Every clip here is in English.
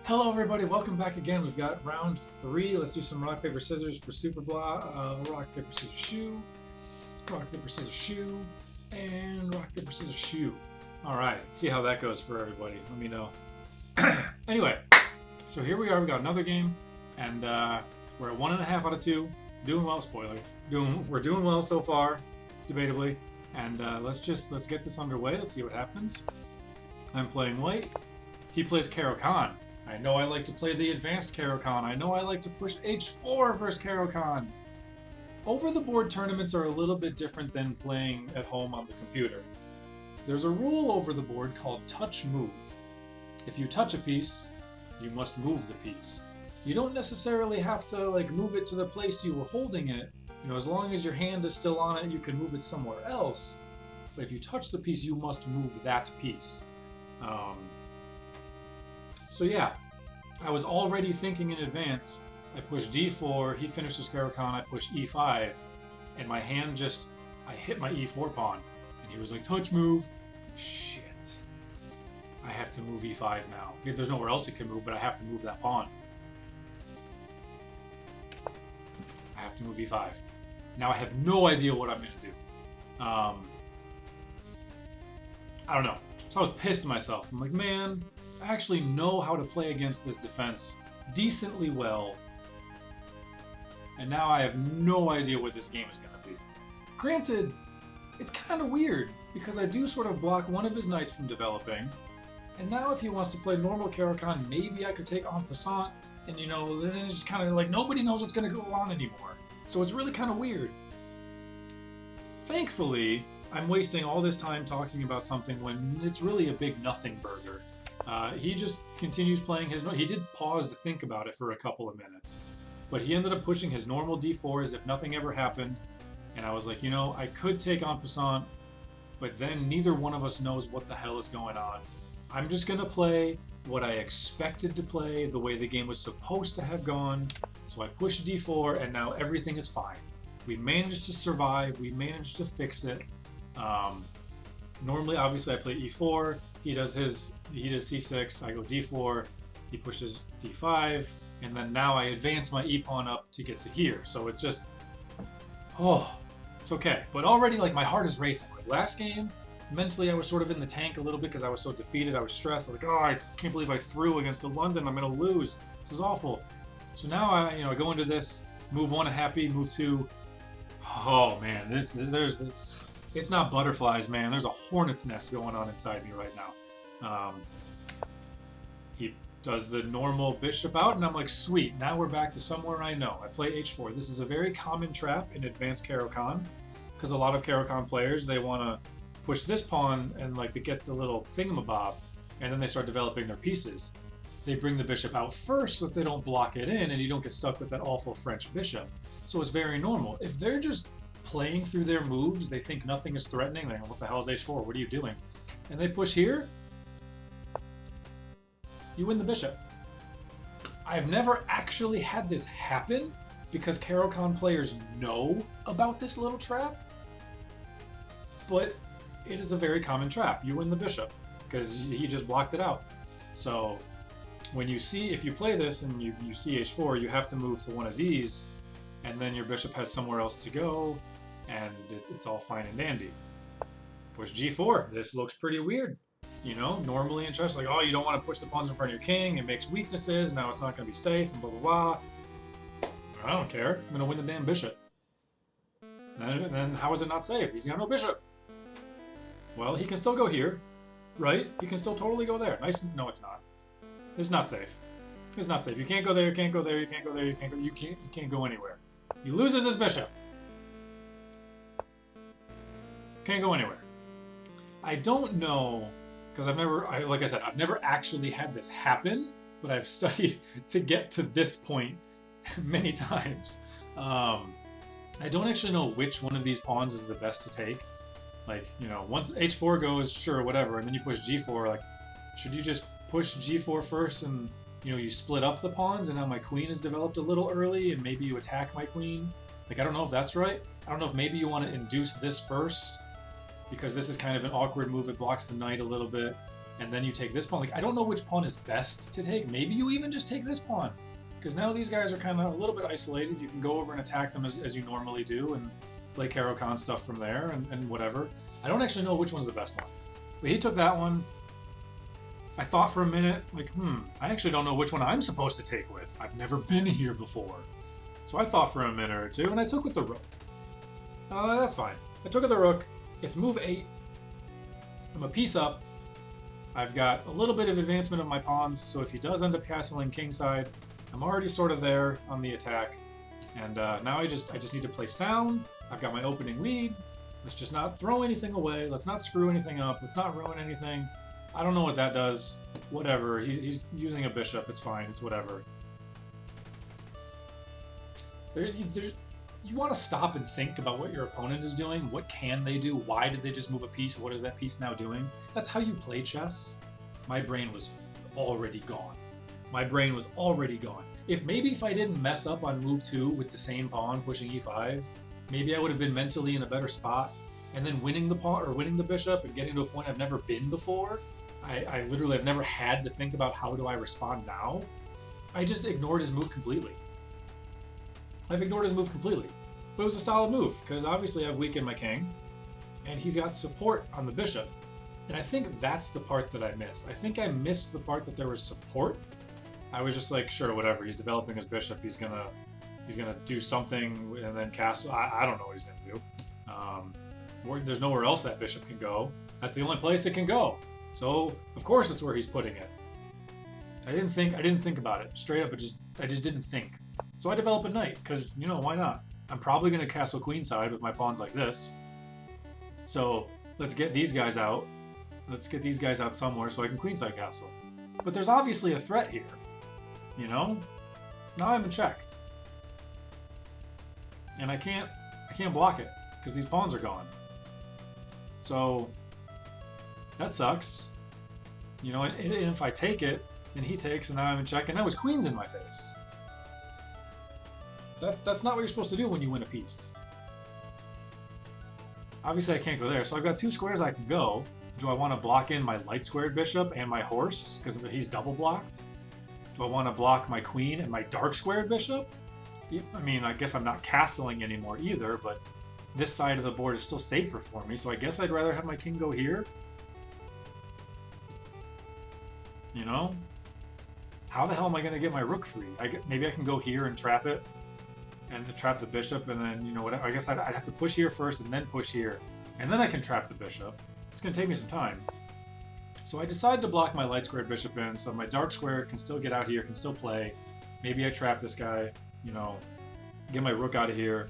Hello everybody, welcome back again. We've got round three. Let's do some rock, paper, scissors for super blah. Rock, paper, scissors, shoe. Rock, paper, scissors, shoe. And rock, paper, scissors, shoe. Alright, let's see how that goes for everybody. Let me know. Anyway, so here we are. We got another game. And we're at 1.5 out of 2. Doing well, spoiler. We're doing well so far, debatably. And let's get this underway. Let's see what happens. I'm playing white. He plays Caro-Kann. I know I like to play the advanced Caro-Kann. I know I like to push H4 versus Caro-Kann. Over-the-board tournaments are a little bit different than playing at home on the computer. There's a rule over the board called touch move. If you touch a piece, you must move the piece. You don't necessarily have to move it to the place you were holding it. You know, as long as your hand is still on it, you can move it somewhere else. But if you touch the piece, you must move that piece. So yeah, I was already thinking in advance. I pushed D4, he finishes Caro-Kann, I push E5, and my hand I hit my E4 pawn. And he was like, touch move. Shit. I have to move E5 now. There's nowhere else it can move, but I have to move that pawn. I have to move E5. Now I have no idea what I'm going to do. I don't know. So I was pissed at myself. I'm like, man, I actually know how to play against this defense decently well, and now I have no idea what this game is going to be. Granted, it's kind of weird, because I do sort of block one of his knights from developing, and now if he wants to play normal Caro-Kann, maybe I could take en passant, and you know, then it's just kind of like nobody knows what's going to go on anymore. So it's really kind of weird. Thankfully, I'm wasting all this time talking about something when it's really a big nothing burger. He just continues playing his... He did pause to think about it for a couple of minutes. But he ended up pushing his normal d4 as if nothing ever happened. And I was like, you know, I could take en passant, but then neither one of us knows what the hell is going on. I'm just going to play what I expected to play, the way the game was supposed to have gone. So I pushed d4, and now everything is fine. We managed to survive. We managed to fix it. Normally, obviously, I play e4. He does c6. I go d4. He pushes d5, and then now I advance my e pawn up to get to here. So it's just, it's okay. But already, my heart is racing. Last game, mentally, I was sort of in the tank a little bit because I was so defeated. I was stressed. I was like, I can't believe I threw against the London. I'm gonna lose. This is awful. So now I go into this. Move 1 happy. Move 2. Oh man, it's not butterflies, man. There's a hornet's nest going on inside me right now. He does the normal bishop out, and I'm like, sweet, now we're back to somewhere I know. I play h4. This is a very common trap in advanced Caro-Kann, because a lot of Caro-Kann players, they want to push this pawn and they get the little thingamabob, and then they start developing their pieces. They bring the bishop out first so that they don't block it in, and you don't get stuck with that awful French bishop. So it's very normal. If they're just playing through their moves, they think nothing is threatening. Like, what the hell is h4? What are you doing? And they push here, you win the bishop. I've never actually had this happen because Caro-Kann players know about this little trap, but it is a very common trap. You win the bishop because he just blocked it out. So when if you play this and you see h4, you have to move to one of these, and then your bishop has somewhere else to go, and it's all fine and dandy. Push g4. This looks pretty weird. You know, normally in chess, you don't want to push the pawns in front of your king. It makes weaknesses. Now it's not going to be safe, and blah, blah, blah. I don't care. I'm going to win the damn bishop. Then how is it not safe? He's got no bishop. Well, he can still go here, right? He can still totally go there. No, it's not. It's not safe. It's not safe. You can't go there, you can't go there, you can't go there, you can't go anywhere. He loses his bishop. Can't go anywhere. I don't know, because like I said, I've never actually had this happen, but I've studied to get to this point many times. I don't actually know which one of these pawns is the best to take. Once h4 goes, sure, whatever, and then you push g4, should you just push g4 first and, you split up the pawns, and now my queen is developed a little early, and maybe you attack my queen? I don't know if that's right. I don't know if maybe you want to induce this first, because this is kind of an awkward move. It blocks the knight a little bit. and then you take this pawn. Like, I don't know which pawn is best to take. Maybe you even just take this pawn, because now these guys are kind of a little bit isolated. You can go over and attack them as you normally do and play Caro-Kann stuff from there and whatever. I don't actually know which one's the best one. But he took that one. I thought for a minute, like, I actually don't know which one I'm supposed to take with. I've never been here before. So I thought for a minute or two, and I took with the rook. That's fine. I took with the rook. It's move 8. I'm a piece up. I've got a little bit of advancement of my pawns, so if he does end up castling kingside, I'm already sort of there on the attack. And now I just need to play sound. I've got my opening lead. Let's just not throw anything away. Let's not screw anything up. Let's not ruin anything. I don't know what that does. Whatever. He's using a bishop. It's fine. It's whatever. You want to stop and think about what your opponent is doing. What can they do? Why did they just move a piece? What is that piece now doing? That's how you play chess. My brain was already gone. My brain was already gone. If I didn't mess up on move 2 with the same pawn pushing e5, maybe I would have been mentally in a better spot. And then winning the pawn or winning the bishop and getting to a point I've never been before. I literally have never had to think about how do I respond now. I just ignored his move completely. I've ignored his move completely. But it was a solid move, because obviously I've weakened my king, and he's got support on the bishop. And I think that's the part that I missed. I think I missed the part that there was support. I was just like, sure, whatever. He's developing his bishop. He's gonna do something and then castle. I don't know what he's gonna do. There's nowhere else that bishop can go. That's the only place it can go. So of course it's where he's putting it. I didn't think about it straight up. I just didn't think. So I develop a knight because why not? I'm probably gonna castle queenside with my pawns like this. So let's get these guys out. Let's get these guys out somewhere so I can queenside castle. But there's obviously a threat here. Now I'm in check. And I can't block it because these pawns are gone. So that sucks. And if I take it, then he takes, and now I'm in check, and now his queen's in my face. That's not what you're supposed to do when you win a piece. Obviously I can't go there, so I've got 2 squares I can go. Do I want to block in my light squared bishop and my horse, because he's double blocked? Do I want to block my queen and my dark squared bishop? I mean, I guess I'm not castling anymore either, but this side of the board is still safer for me, so I guess I'd rather have my king go here. How the hell am I going to get my rook free? Maybe I can go here and trap it, and trap the bishop, and then, whatever. I guess I'd have to push here first and then push here, and then I can trap the bishop. It's going to take me some time. So I decide to block my light squared bishop in, so my dark square can still get out here, can still play. Maybe I trap this guy, get my rook out of here,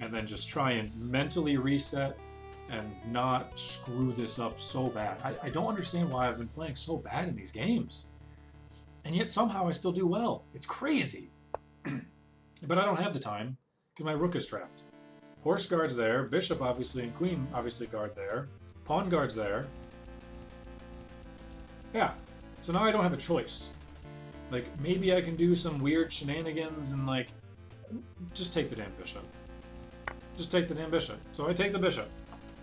and then just try and mentally reset and not screw this up so bad. I don't understand why I've been playing so bad in these games. And yet somehow I still do well. It's crazy. But I don't have the time, because my rook is trapped. Horse guard's there, bishop obviously, and queen obviously guard there. Pawn guard's there. Yeah, so now I don't have a choice. Like, maybe I can do some weird shenanigans and, like, just take the damn bishop. Just take the damn bishop. So I take the bishop.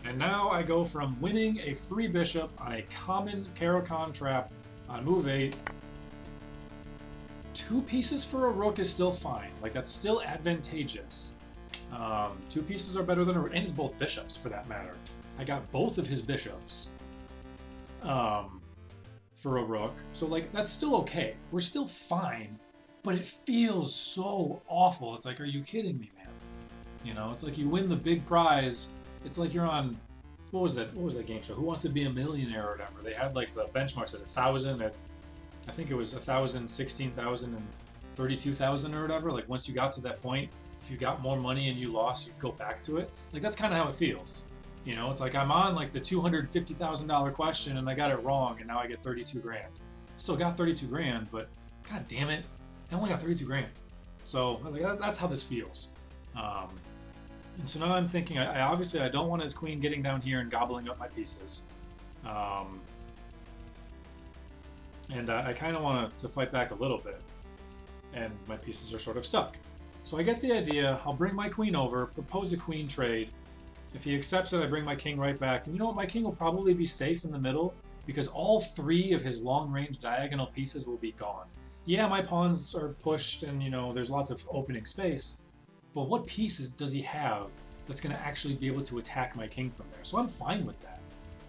And now I go from winning a free bishop on a common Caro-Kann trap on move 8. 2 pieces for a rook is still fine. Like, that's still advantageous. 2 pieces are better than a rook, and it's both bishops for that matter. I got both of his bishops for a rook. So, like, that's still okay. We're still fine, but it feels so awful. It's like, are you kidding me, man? It's like you win the big prize. It's like you're on, what was that game show? Who Wants to Be a Millionaire or whatever. They had like the benchmarks at 1,000, I think it was 1,000, 16,000, and 32,000 or whatever. Like once you got to that point, if you got more money and you lost, you'd go back to it. Like that's kind of how it feels. It's like I'm on like the $250,000 question and I got it wrong and now I get 32 grand. Still got 32 grand, but god damn it, I only got 32 grand. So like, that's how this feels. And so now I'm thinking, I obviously don't want his queen getting down here and gobbling up my pieces. And I kind of want to fight back a little bit. And my pieces are sort of stuck. So I get the idea, I'll bring my queen over, propose a queen trade. If he accepts it, I bring my king right back. And you know what, my king will probably be safe in the middle. because all three of his long-range diagonal pieces will be gone. Yeah, my pawns are pushed and, you know, there's lots of opening space, but what pieces does he have that's going to actually be able to attack my king from there? So I'm fine with that.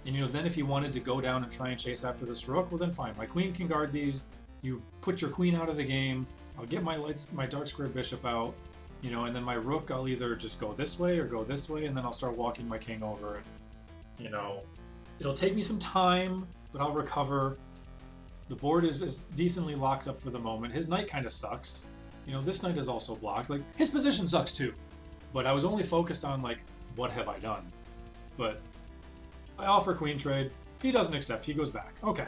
And, you know, then if he wanted to go down and try and chase after this rook, well then fine. My queen can guard these. You've put your queen out of the game. I'll get my dark square bishop out, you know, and then my rook, I'll either just go this way or go this way, and then I'll start walking my king over. And, you know, it'll take me some time, but I'll recover. The board is decently locked up for the moment. His knight kind of sucks. You know, this knight is also blocked. Like, his position sucks too. But I was only focused on, like, what have I done? But I offer queen trade. He doesn't accept. He goes back. Okay.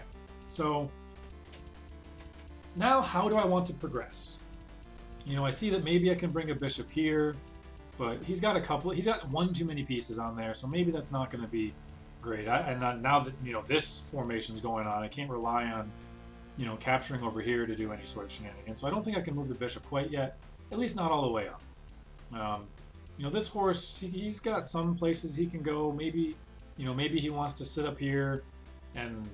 So now how do I want to progress? You know, I see that maybe I can bring a bishop here, but he's got one too many pieces on there, so maybe that's not going to be great. Now that, you know, this formation's going on, I can't rely on, you know, capturing over here to do any sort of shenanigans. So I don't think I can move the bishop quite yet, at least not all the way up. You know, this horse, he's got some places he can go. Maybe, you know, maybe he wants to sit up here, and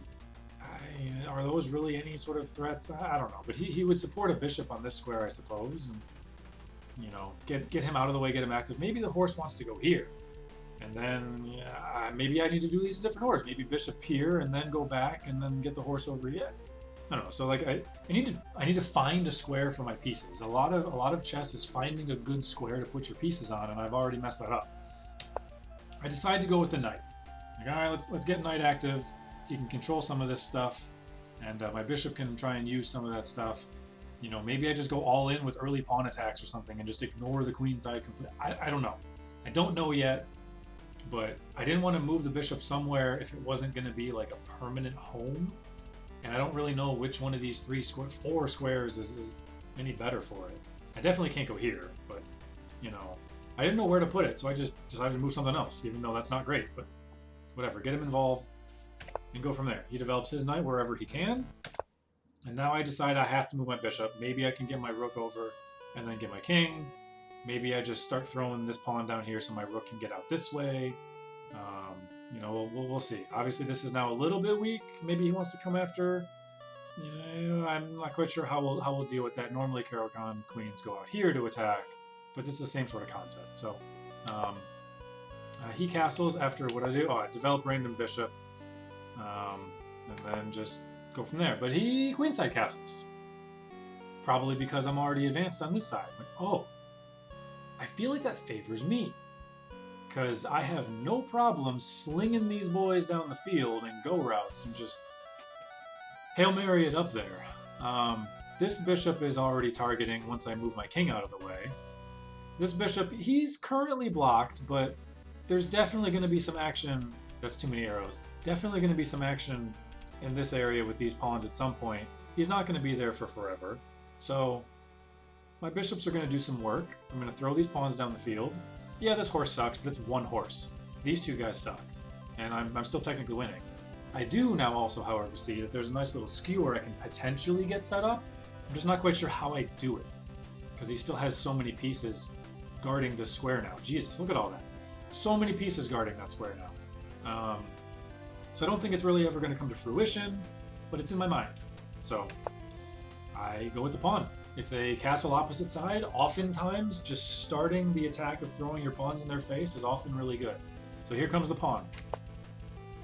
are those really any sort of threats? I don't know. But he would support a bishop on this square, I suppose, and, you know, get him out of the way, get him active. Maybe the horse wants to go here. And then maybe I need to do these in different orders. Maybe bishop here and then go back and then get the horse over here. I don't know. So like I need to find a square for my pieces. A lot of chess is finding a good square to put your pieces on, and I've already messed that up. I decided to go with the knight. Like, all right, let's get knight active. He can control some of this stuff, and my bishop can try and use some of that stuff. You know, maybe I just go all in with early pawn attacks or something and just ignore the queen side completely. I don't know. I don't know yet. But I didn't want to move the bishop somewhere if it wasn't going to be like a permanent home. And I don't really know which one of these four squares is any better for it. I definitely can't go here, but, you know, I didn't know where to put it, so I just decided to move something else, even though that's not great. But whatever, get him involved and go from there. He develops his knight wherever he can. And now I decide I have to move my bishop. Maybe I can get my rook over and then get my king. Maybe I just start throwing this pawn down here so my rook can get out this way. You know, we'll see. Obviously, this is now a little bit weak. Maybe he wants to come after. You know, I'm not quite sure how we'll deal with that. Normally, Caro-Kann queens go out here to attack, but this is the same sort of concept. So he castles after what I do. Oh, I develop random bishop, and then just go from there. But he queenside castles, probably because I'm already advanced on this side. Like, oh. I feel like that favors me, because I have no problem slinging these boys down the field and go routes and just Hail Mary it up there. This bishop is already targeting once I move my king out of the way. This bishop, he's currently blocked, but there's definitely going to be some action. That's too many arrows. Definitely going to be some action in this area with these pawns at some point. He's not going to be there for forever. So my bishops are going to do some work. I'm going to throw these pawns down the field. Yeah, this horse sucks, but it's one horse. These two guys suck, and I'm still technically winning. I do now also, however, see that there's a nice little skewer I can potentially get set up. I'm just not quite sure how I do it, because he still has so many pieces guarding this square now. Jesus, look at all that. So many pieces guarding that square now. So I don't think it's really ever going to come to fruition, but it's in my mind. So I go with the pawn. If they castle opposite side, oftentimes just starting the attack of throwing your pawns in their face is often really good. So here comes the pawn.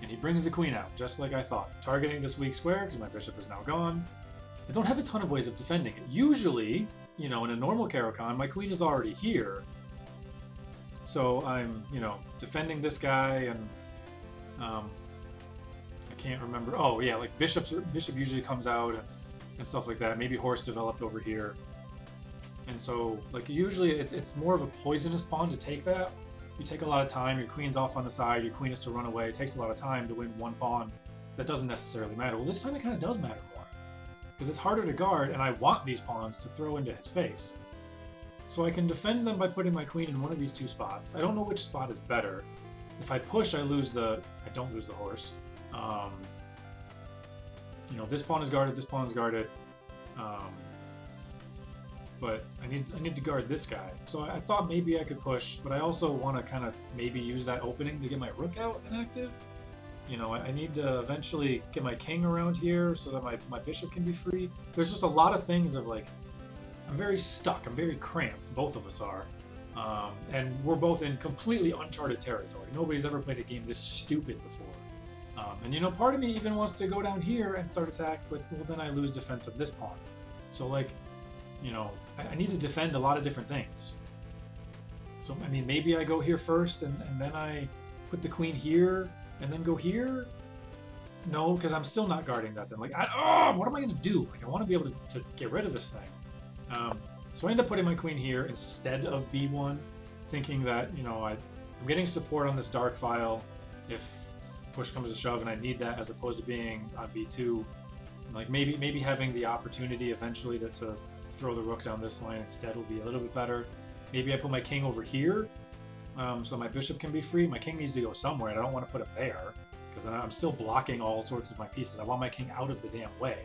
And he brings the queen out, just like I thought. Targeting this weak square, because my bishop is now gone. I don't have a ton of ways of defending it. Usually, you know, in a normal Caro-Kann, my queen is already here. So I'm, you know, defending this guy, and I can't remember. Oh yeah, like bishop usually comes out and stuff like that. Maybe horse developed over here. And so, like, usually it's more of a poisonous pawn to take that. You take a lot of time, your queen's off on the side, your queen is to run away. It takes a lot of time to win one pawn. That doesn't necessarily matter. Well, this time it kind of does matter more, because it's harder to guard, and I want these pawns to throw into his face. So I can defend them by putting my queen in one of these two spots. I don't know which spot is better. If I push, I don't lose the horse. You know, this pawn is guarded, this pawn is guarded. But I need to guard this guy. So I thought maybe I could push, but I also want to kind of maybe use that opening to get my rook out and active. You know, I need to eventually get my king around here so that my bishop can be free. There's just a lot of things of like, I'm very stuck. I'm very cramped. Both of us are. And we're both in completely uncharted territory. Nobody's ever played a game this stupid before. And you know, part of me even wants to go down here and start attack, but well, then I lose defense of this pawn. So like, you know, I need to defend a lot of different things. So I mean, maybe I go here first, and then I put the queen here, and then go here. No, because I'm still not guarding that. Then like, what am I gonna do? Like, I want to be able to get rid of this thing. So I end up putting my queen here instead of b1, thinking that, you know, I'm getting support on this dark file if push comes to shove and I need that, as opposed to being on b2. Like maybe having the opportunity eventually to throw the rook down this line instead will be a little bit better. Maybe I put my king over here so my bishop can be free. My king needs to go somewhere, and I don't want to put it there because then I'm still blocking all sorts of my pieces. I want my king out of the damn way.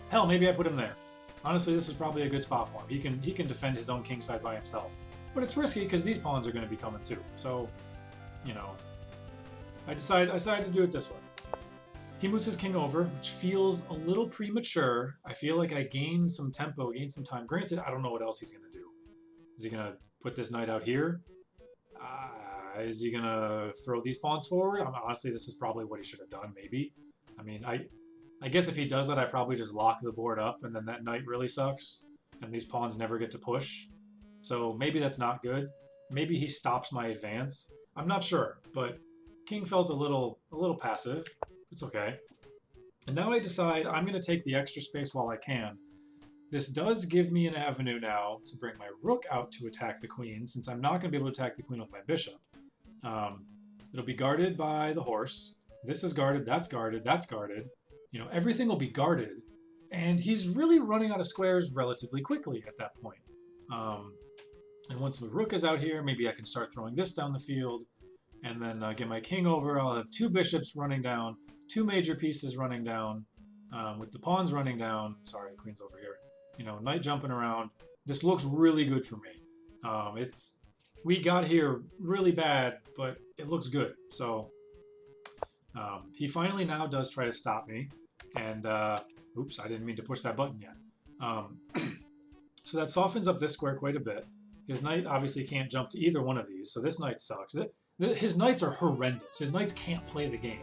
Hell, maybe I put him there. Honestly, this is probably a good spot for him. He can defend his own king side by himself. But it's risky because these pawns are going to be coming too. So, you know, I decided to do it this way. He moves his king over, which feels a little premature. I feel like I gained some tempo, gained some time. Granted, I don't know what else he's going to do. Is he going to put this knight out here? Is he going to throw these pawns forward? Honestly, this is probably what he should have done, maybe. I mean, I guess if he does that, I probably just lock the board up, and then that knight really sucks, and these pawns never get to push. So maybe that's not good. Maybe he stops my advance. I'm not sure, but king felt a little passive. It's okay. And now I decide I'm going to take the extra space while I can. This does give me an avenue now to bring my rook out to attack the queen, since I'm not going to be able to attack the queen with my bishop. It'll be guarded by the horse. This is guarded, that's guarded, that's guarded. You know, everything will be guarded. And he's really running out of squares relatively quickly at that point. And once the rook is out here, maybe I can start throwing this down the field. And then get my king over. I'll have two bishops running down, two major pieces running down, with the pawns running down. Sorry, the queen's over here. You know, knight jumping around. This looks really good for me. We got here really bad, but it looks good. So he finally now does try to stop me. And, oops, I didn't mean to push that button yet. So that softens up this square quite a bit. His knight obviously can't jump to either one of these, so this knight sucks. His knights are horrendous. His knights can't play the game.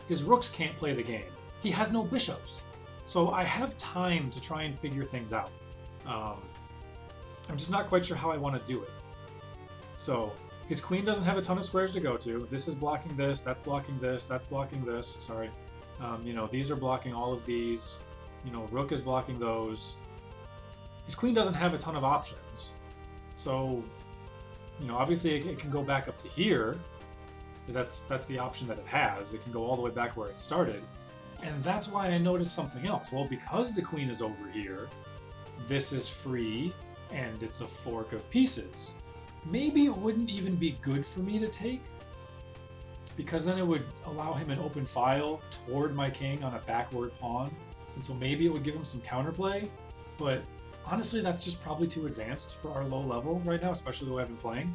His rooks can't play the game. He has no bishops. So I have time to try and figure things out. I'm just not quite sure how I want to do it. So his queen doesn't have a ton of squares to go to. This is blocking this, that's blocking this, that's blocking this. Sorry. You know, these are blocking all of these. You know, rook is blocking those. His queen doesn't have a ton of options. So, you know, obviously it can go back up to here. That's the option that it has. It can go all the way back where it started. And that's why I noticed something else. Well, because the queen is over here, this is free, and it's a fork of pieces. Maybe it wouldn't even be good for me to take, because then it would allow him an open file toward my king on a backward pawn. And so maybe it would give him some counterplay, but honestly, that's just probably too advanced for our low level right now, especially the way I've been playing.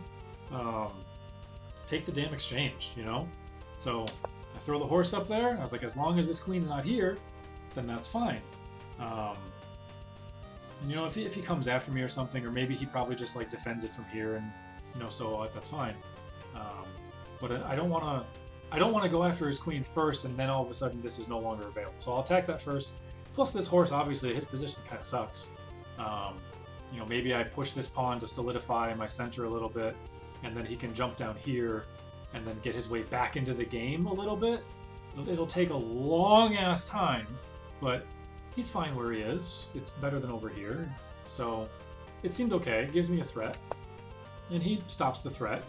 Take the damn exchange, you know? So I throw the horse up there. I was like, as long as this queen's not here, then that's fine. And, you know, if he comes after me or something, or maybe he probably just like defends it from here, and you know, so that's fine. But I don't want to go after his queen first, and then all of a sudden this is no longer available. So I'll attack that first. Plus this horse, obviously, his position kind of sucks. You know, maybe I push this pawn to solidify my center a little bit, and then he can jump down here and then get his way back into the game a little bit. It'll take a long-ass time, but he's fine where he is. It's better than over here. So it seemed okay. It gives me a threat. And he stops the threat.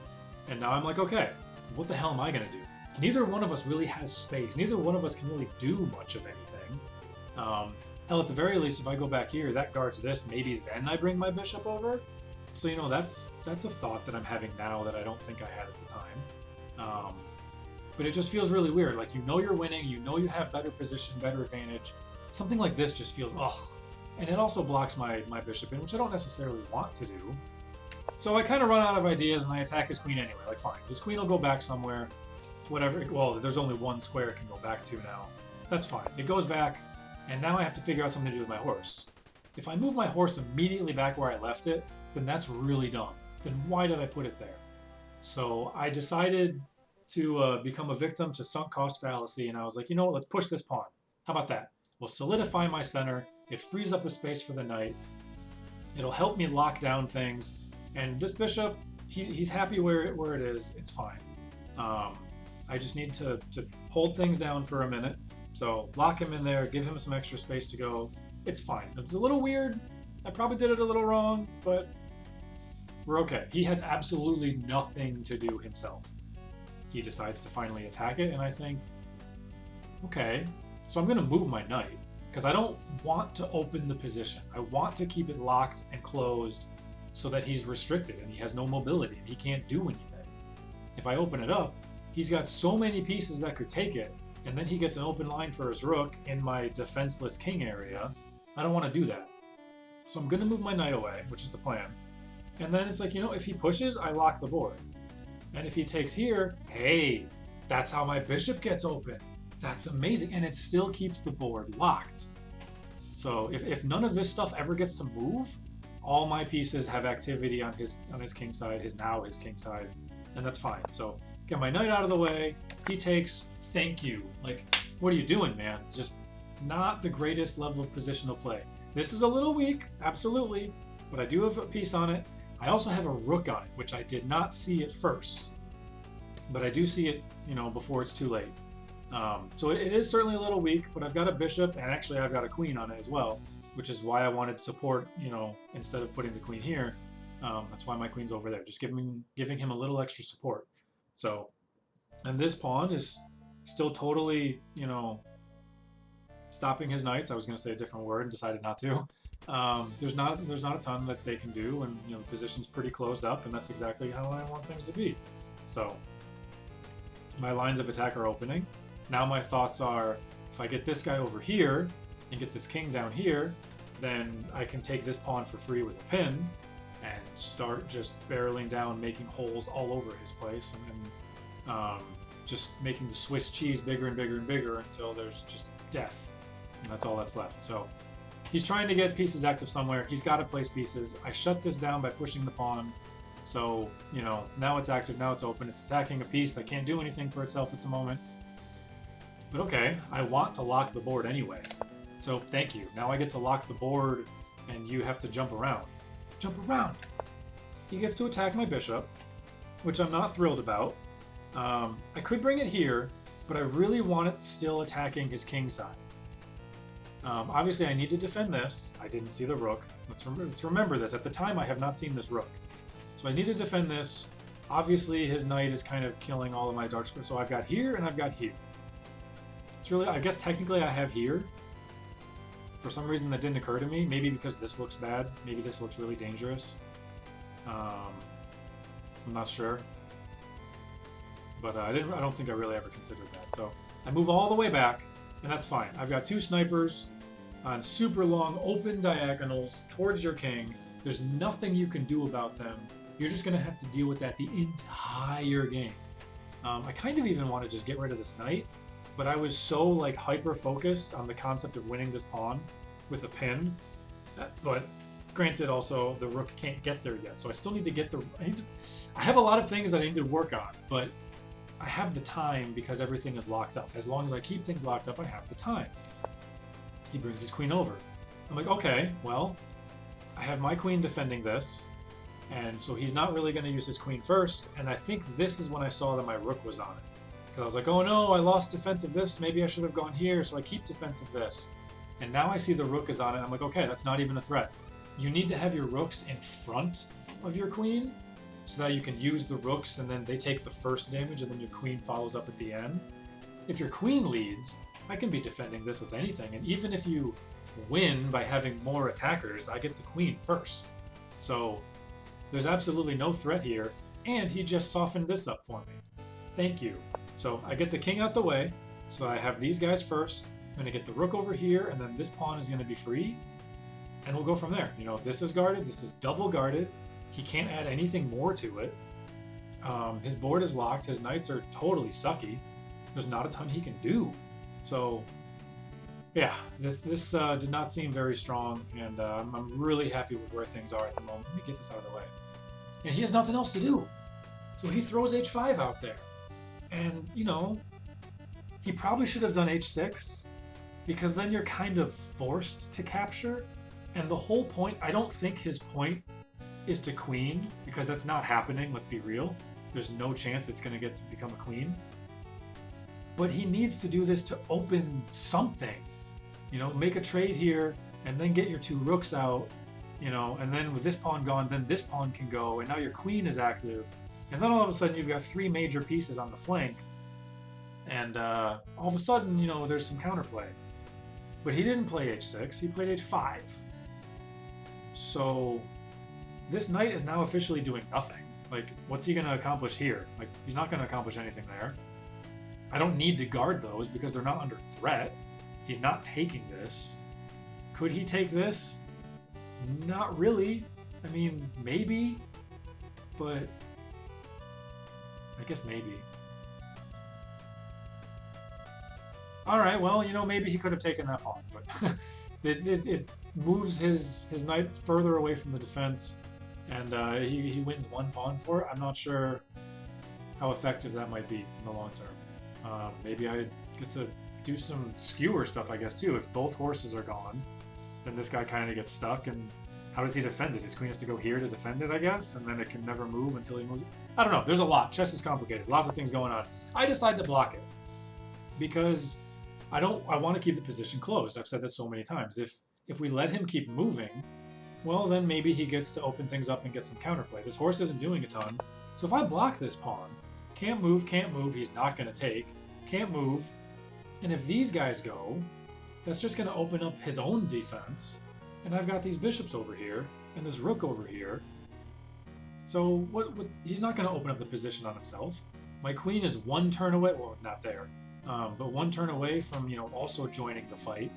And now I'm like, okay, what the hell am I going to do? Neither one of us really has space. Neither one of us can really do much of anything. Hell, at the very least, if I go back here, that guards this. Maybe then I bring my bishop over. So, you know, that's a thought that I'm having now that I don't think I had at the time. But it just feels really weird. Like, you know you're winning. You know you have better position, better advantage. Something like this just feels, ugh. And it also blocks my bishop in, which I don't necessarily want to do. So I kind of run out of ideas, and I attack his queen anyway. Like, fine. His queen will go back somewhere. whatever. Well, there's only one square it can go back to now. That's fine. It goes back, and now I have to figure out something to do with my horse. If I move my horse immediately back where I left it, then that's really dumb. Then why did I put it there? So I decided to become a victim to sunk cost fallacy, and I was like, you know what, let's push this pawn. How about that? We'll solidify my center. It frees up a space for the knight. It'll help me lock down things. And this bishop, he's happy where it is. It's fine. I just need to hold things down for a minute. So lock him in there, give him some extra space to go. It's fine. It's a little weird. I probably did it a little wrong, but we're okay. He has absolutely nothing to do himself. He decides to finally attack it, and I think, okay, so I'm going to move my knight because I don't want to open the position. I want to keep it locked and closed so that he's restricted and he has no mobility and he can't do anything. If I open it up, he's got so many pieces that could take it, and then he gets an open line for his rook in my defenseless king area. I don't want to do that. So I'm going to move my knight away, which is the plan. And then it's like, you know, if he pushes, I lock the board. And if he takes here, hey, that's how my bishop gets open. That's amazing. And it still keeps the board locked. So if none of this stuff ever gets to move, all my pieces have activity on his king side, his king side, and that's fine. So get my knight out of the way. He takes, thank you. Like, what are you doing, man? Just not the greatest level of positional play. This is a little weak, absolutely, but I do have a piece on it. I also have a rook on it, which I did not see at first, but I do see it, you know, before it's too late. So it is certainly a little weak, but I've got a bishop, and actually I've got a queen on it as well, which is why I wanted support, you know, instead of putting the queen here. That's why my queen's over there, just giving him a little extra support. So, and this pawn is still totally, you know, stopping his knights. I was going to say a different word and decided not to. There's not a ton that they can do, and you know, the position's pretty closed up, and that's exactly how I want things to be. So my lines of attack are opening. Now my thoughts are, if I get this guy over here and get this king down here, then I can take this pawn for free with a pin and start just barreling down, making holes all over his place, and just making the Swiss cheese bigger and bigger and bigger until there's just death, and that's all that's left. So he's trying to get pieces active somewhere. He's got to place pieces. I shut this down by pushing the pawn. So, you know, now it's active, now it's open. It's attacking a piece that can't do anything for itself at the moment. But okay, I want to lock the board anyway. So thank you. Now I get to lock the board, and you have to jump around. Jump around! He gets to attack my bishop, which I'm not thrilled about. I could bring it here, but I really want it still attacking his king side. Obviously, I need to defend this. I didn't see the rook. Let's remember this. At the time, I have not seen this rook. So I need to defend this. Obviously, his knight is kind of killing all of my dark squares. So I've got here, and I've got here. It's really, I guess technically I have here. For some reason that didn't occur to me. Maybe because this looks bad. Maybe this looks really dangerous. I'm not sure. But I don't think I really ever considered that. So I move all the way back, and that's fine. I've got two snipers on super long open diagonals towards your king. There's nothing you can do about them. You're just going to have to deal with that the entire game. I kind of even want to just get rid of this knight, but I was so like hyper focused on the concept of winning this pawn with a pin. But granted, also the rook can't get there yet, so I still need to get I have a lot of things that I need to work on, but I have the time because everything is locked up. As long as I keep things locked up, I have the time. He brings his queen over. I'm like, okay, well, I have my queen defending this, and so he's not really going to use his queen first, and I think this is when I saw that my rook was on it. Because I was like, oh no, I lost defense of this, maybe I should have gone here, so I keep defense of this. And now I see the rook is on it, I'm like, okay, that's not even a threat. You need to have your rooks in front of your queen, so that you can use the rooks and then they take the first damage and then your queen follows up at the end. If your queen leads, I can be defending this with anything, and even if you win by having more attackers, I get the queen first. So there's absolutely no threat here, and he just softened this up for me. Thank you. So I get the king out the way, so I have these guys first. I'm going to get the rook over here, and then this pawn is going to be free, and we'll go from there. You know, if this is guarded, this is double guarded. He can't add anything more to it. His board is locked. His knights are totally sucky. There's not a ton he can do. So, yeah, this did not seem very strong, and I'm really happy with where things are at the moment. Let me get this out of the way. And he has nothing else to do. So he throws h5 out there. And, you know, he probably should have done h6, because then you're kind of forced to capture. And the whole point, I don't think his point is to queen, because that's not happening, let's be real. There's no chance it's going to get to become a queen. But he needs to do this to open something. You know, make a trade here, and then get your 2 rooks out, you know, and then with this pawn gone, then this pawn can go, and now your queen is active. And then all of a sudden you've got 3 major pieces on the flank, and all of a sudden, you know, there's some counterplay. But he didn't play h6, he played h5. So this knight is now officially doing nothing. Like, what's he going to accomplish here? Like, he's not going to accomplish anything there. I don't need to guard those because they're not under threat. He's not taking this. Could he take this? Not really. I mean, maybe, but I guess maybe. All right, well, you know, maybe he could have taken that pawn, but it moves his knight further away from the defense, and he wins 1 pawn for it. I'm not sure how effective that might be in the long term. Maybe I get to do some skewer stuff, I guess, too. If both horses are gone, then this guy kind of gets stuck, and how does he defend it? His queen has to go here to defend it, I guess, and then it can never move until he moves. I don't know. There's a lot. Chess is complicated. Lots of things going on. I decided to block it because I want to keep the position closed. I've said that so many times. If we let him keep moving, well, then maybe he gets to open things up and get some counterplay. This horse isn't doing a ton. So if I block this pawn, can't move, he's not going to take, can't move, and if these guys go, that's just going to open up his own defense, and I've got these bishops over here, and this rook over here. So what he's not going to open up the position on himself. My queen is 1 turn away, well, not there, but 1 turn away from, you know, also joining the fight,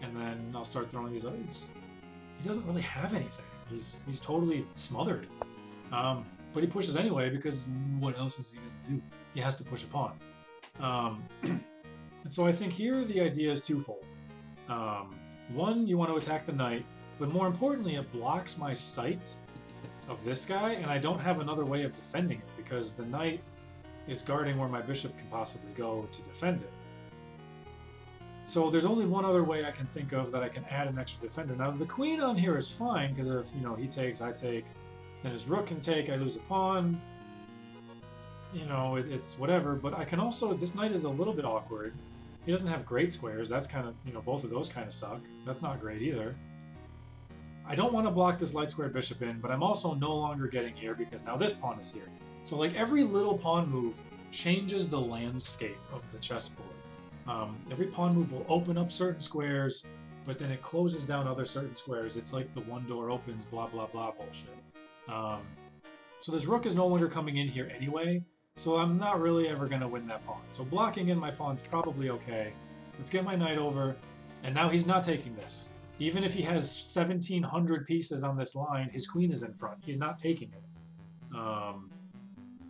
and then I'll start throwing these other. He doesn't really have anything. He's totally smothered. But he pushes anyway, because what else is he going to do? He has to push a pawn. And so I think here the idea is twofold. 1, you want to attack the knight, but more importantly, it blocks my sight of this guy, and I don't have another way of defending it, because the knight is guarding where my bishop can possibly go to defend it. So there's only one other way I can think of that I can add an extra defender. Now the queen on here is fine, because if, you know, he takes, I take, then his rook can take, I lose a pawn. You know, it's whatever, but I can also, this knight is a little bit awkward. He doesn't have great squares. That's kind of, you know, both of those kind of suck. That's not great either. I don't want to block this light square bishop in, but I'm also no longer getting here because now this pawn is here. So like every little pawn move changes the landscape of the chessboard. Every pawn move will open up certain squares, but then it closes down other certain squares. It's like the one door opens, blah, blah, blah bullshit. So this rook is no longer coming in here anyway, so I'm not really ever going to win that pawn. So blocking in my pawn's probably okay. Let's get my knight over, and now he's not taking this. Even if he has 1,700 pieces on this line, his queen is in front. He's not taking it.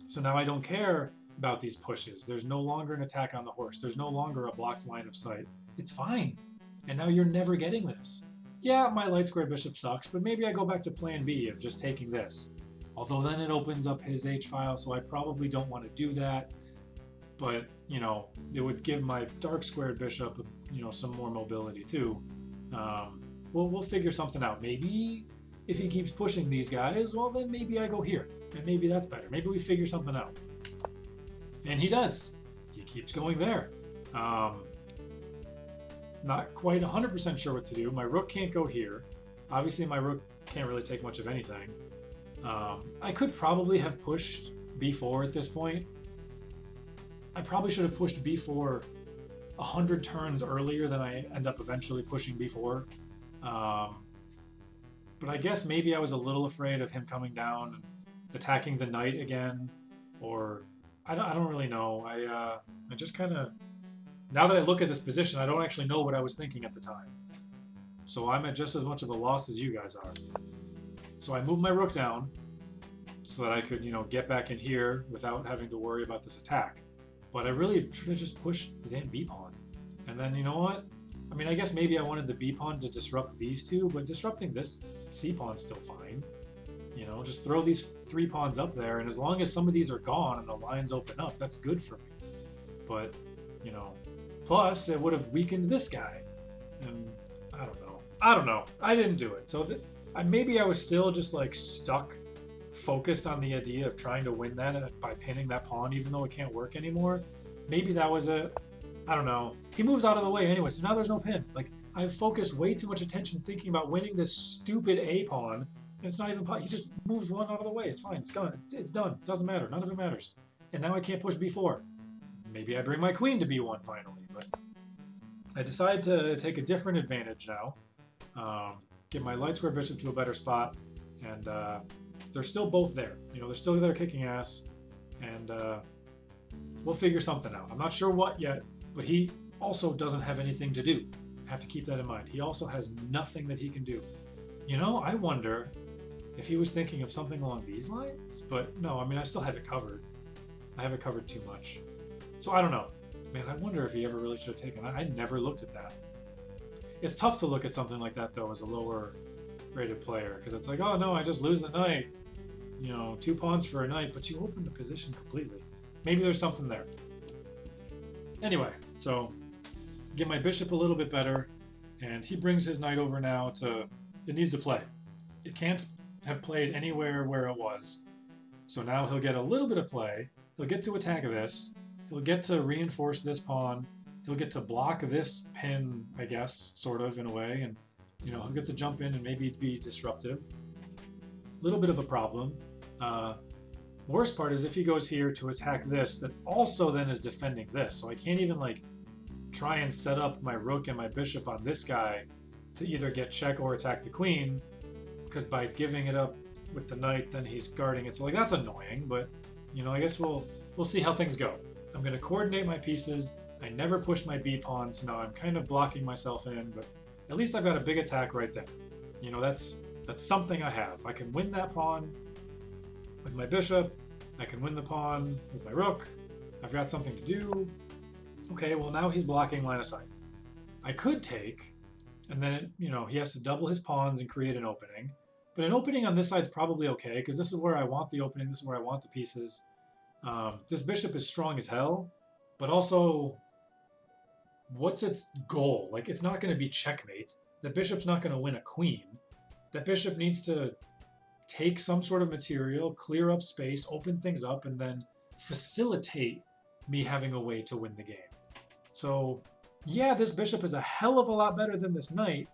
So now I don't care about these pushes. There's no longer an attack on the horse. There's no longer a blocked line of sight. It's fine. And now you're never getting this. Yeah, my light square bishop sucks, but maybe I go back to plan B of just taking this. Although then it opens up his H-file, so I probably don't want to do that. But, you know, it would give my dark squared bishop, you know, some more mobility too. We'll figure something out. Maybe if he keeps pushing these guys, well, then maybe I go here. And maybe that's better. Maybe we figure something out. And he does. He keeps going there. Not quite 100% sure what to do. My rook can't go here. Obviously, my rook can't really take much of anything. I could probably have pushed b4 at this point. I probably should have pushed b4 100 turns earlier than I end up eventually pushing b4. But I guess maybe I was a little afraid of him coming down and attacking the knight again, or I don't really know. I just kind of, now that I look at this position, I don't actually know what I was thinking at the time. So I'm at just as much of a loss as you guys are. So I move my rook down, so that I could, get back in here without having to worry about this attack. But I really should have just pushed the damn B pawn. And then, you know what? I mean, I guess maybe I wanted the B pawn to disrupt these two, but disrupting this C pawn's still fine. Just throw these 3 pawns up there, and as long as some of these are gone and the lines open up, that's good for me. But, plus it would have weakened this guy. And I don't know. I didn't do it. So maybe I was still just like stuck, focused on the idea of trying to win that by pinning that pawn, even though it can't work anymore. Maybe that was I don't know. He moves out of the way anyway, so now there's no pin. Like, I've focused way too much attention thinking about winning this stupid A pawn. And it's not even, he just moves one out of the way. It's fine. It's gone. It's done. Doesn't matter. None of it matters. And now I can't push B4. Maybe I bring my queen to B1 finally, but I decide to take a different advantage now. Get my light square bishop to a better spot, and they're still both there. They're still there kicking ass, and we'll figure something out. I'm not sure what yet, but he also doesn't have anything to do. I have to keep that in mind. He also has nothing that he can do. I wonder if he was thinking of something along these lines, but no, I mean, I still have it covered. I have it covered too much. So I don't know. Man, I wonder if he ever really should have taken. I never looked at that. It's tough to look at something like that, though, as a lower rated player, because it's like, oh no, I just lose the knight. 2 pawns for a knight, but you open the position completely. Maybe there's something there. Anyway, so get my bishop a little bit better, and he brings his knight over now to. It needs to play. It can't have played anywhere where it was. So now he'll get a little bit of play. He'll get to attack this. He'll get to reinforce this pawn. He'll get to block this pin, I guess, sort of, in a way. And, he'll get to jump in and maybe be disruptive. A little bit of a problem. Worst part is if he goes here to attack this, that also then is defending this. So I can't even, try and set up my rook and my bishop on this guy to either get check or attack the queen, because by giving it up with the knight, then he's guarding it. So that's annoying, but I guess we'll see how things go. I'm going to coordinate my pieces. I never pushed my B pawn, so now I'm kind of blocking myself in, but at least I've got a big attack right there. That's something I have. I can win that pawn with my bishop. I can win the pawn with my rook. I've got something to do. Okay, well now he's blocking line of sight. I could take, and then, he has to double his pawns and create an opening. But an opening on this side is probably okay, because this is where I want the opening, this is where I want the pieces. This bishop is strong as hell, but also, what's its goal? It's not going to be checkmate. The bishop's not going to win a queen. That bishop needs to take some sort of material, clear up space, open things up, and then facilitate me having a way to win the game. So, yeah, this bishop is a hell of a lot better than this knight,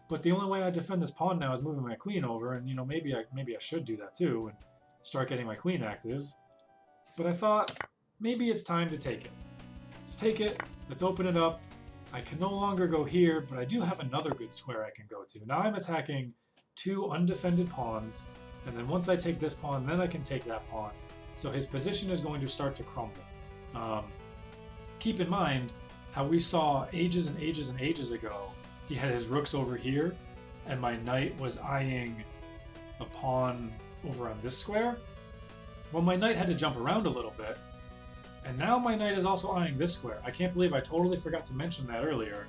but the only way I defend this pawn now is moving my queen over, and maybe I should do that too and start getting my queen active. But I thought maybe it's time to take it. Let's take it. Let's open it up. I can no longer go here, but I do have another good square I can go to. Now I'm attacking 2 undefended pawns, and then once I take this pawn, then I can take that pawn. So his position is going to start to crumble. Keep in mind how we saw ages and ages and ages ago, he had his rooks over here, and my knight was eyeing a pawn over on this square. Well, my knight had to jump around a little bit, and now my knight is also eyeing this square. I can't believe I totally forgot to mention that earlier.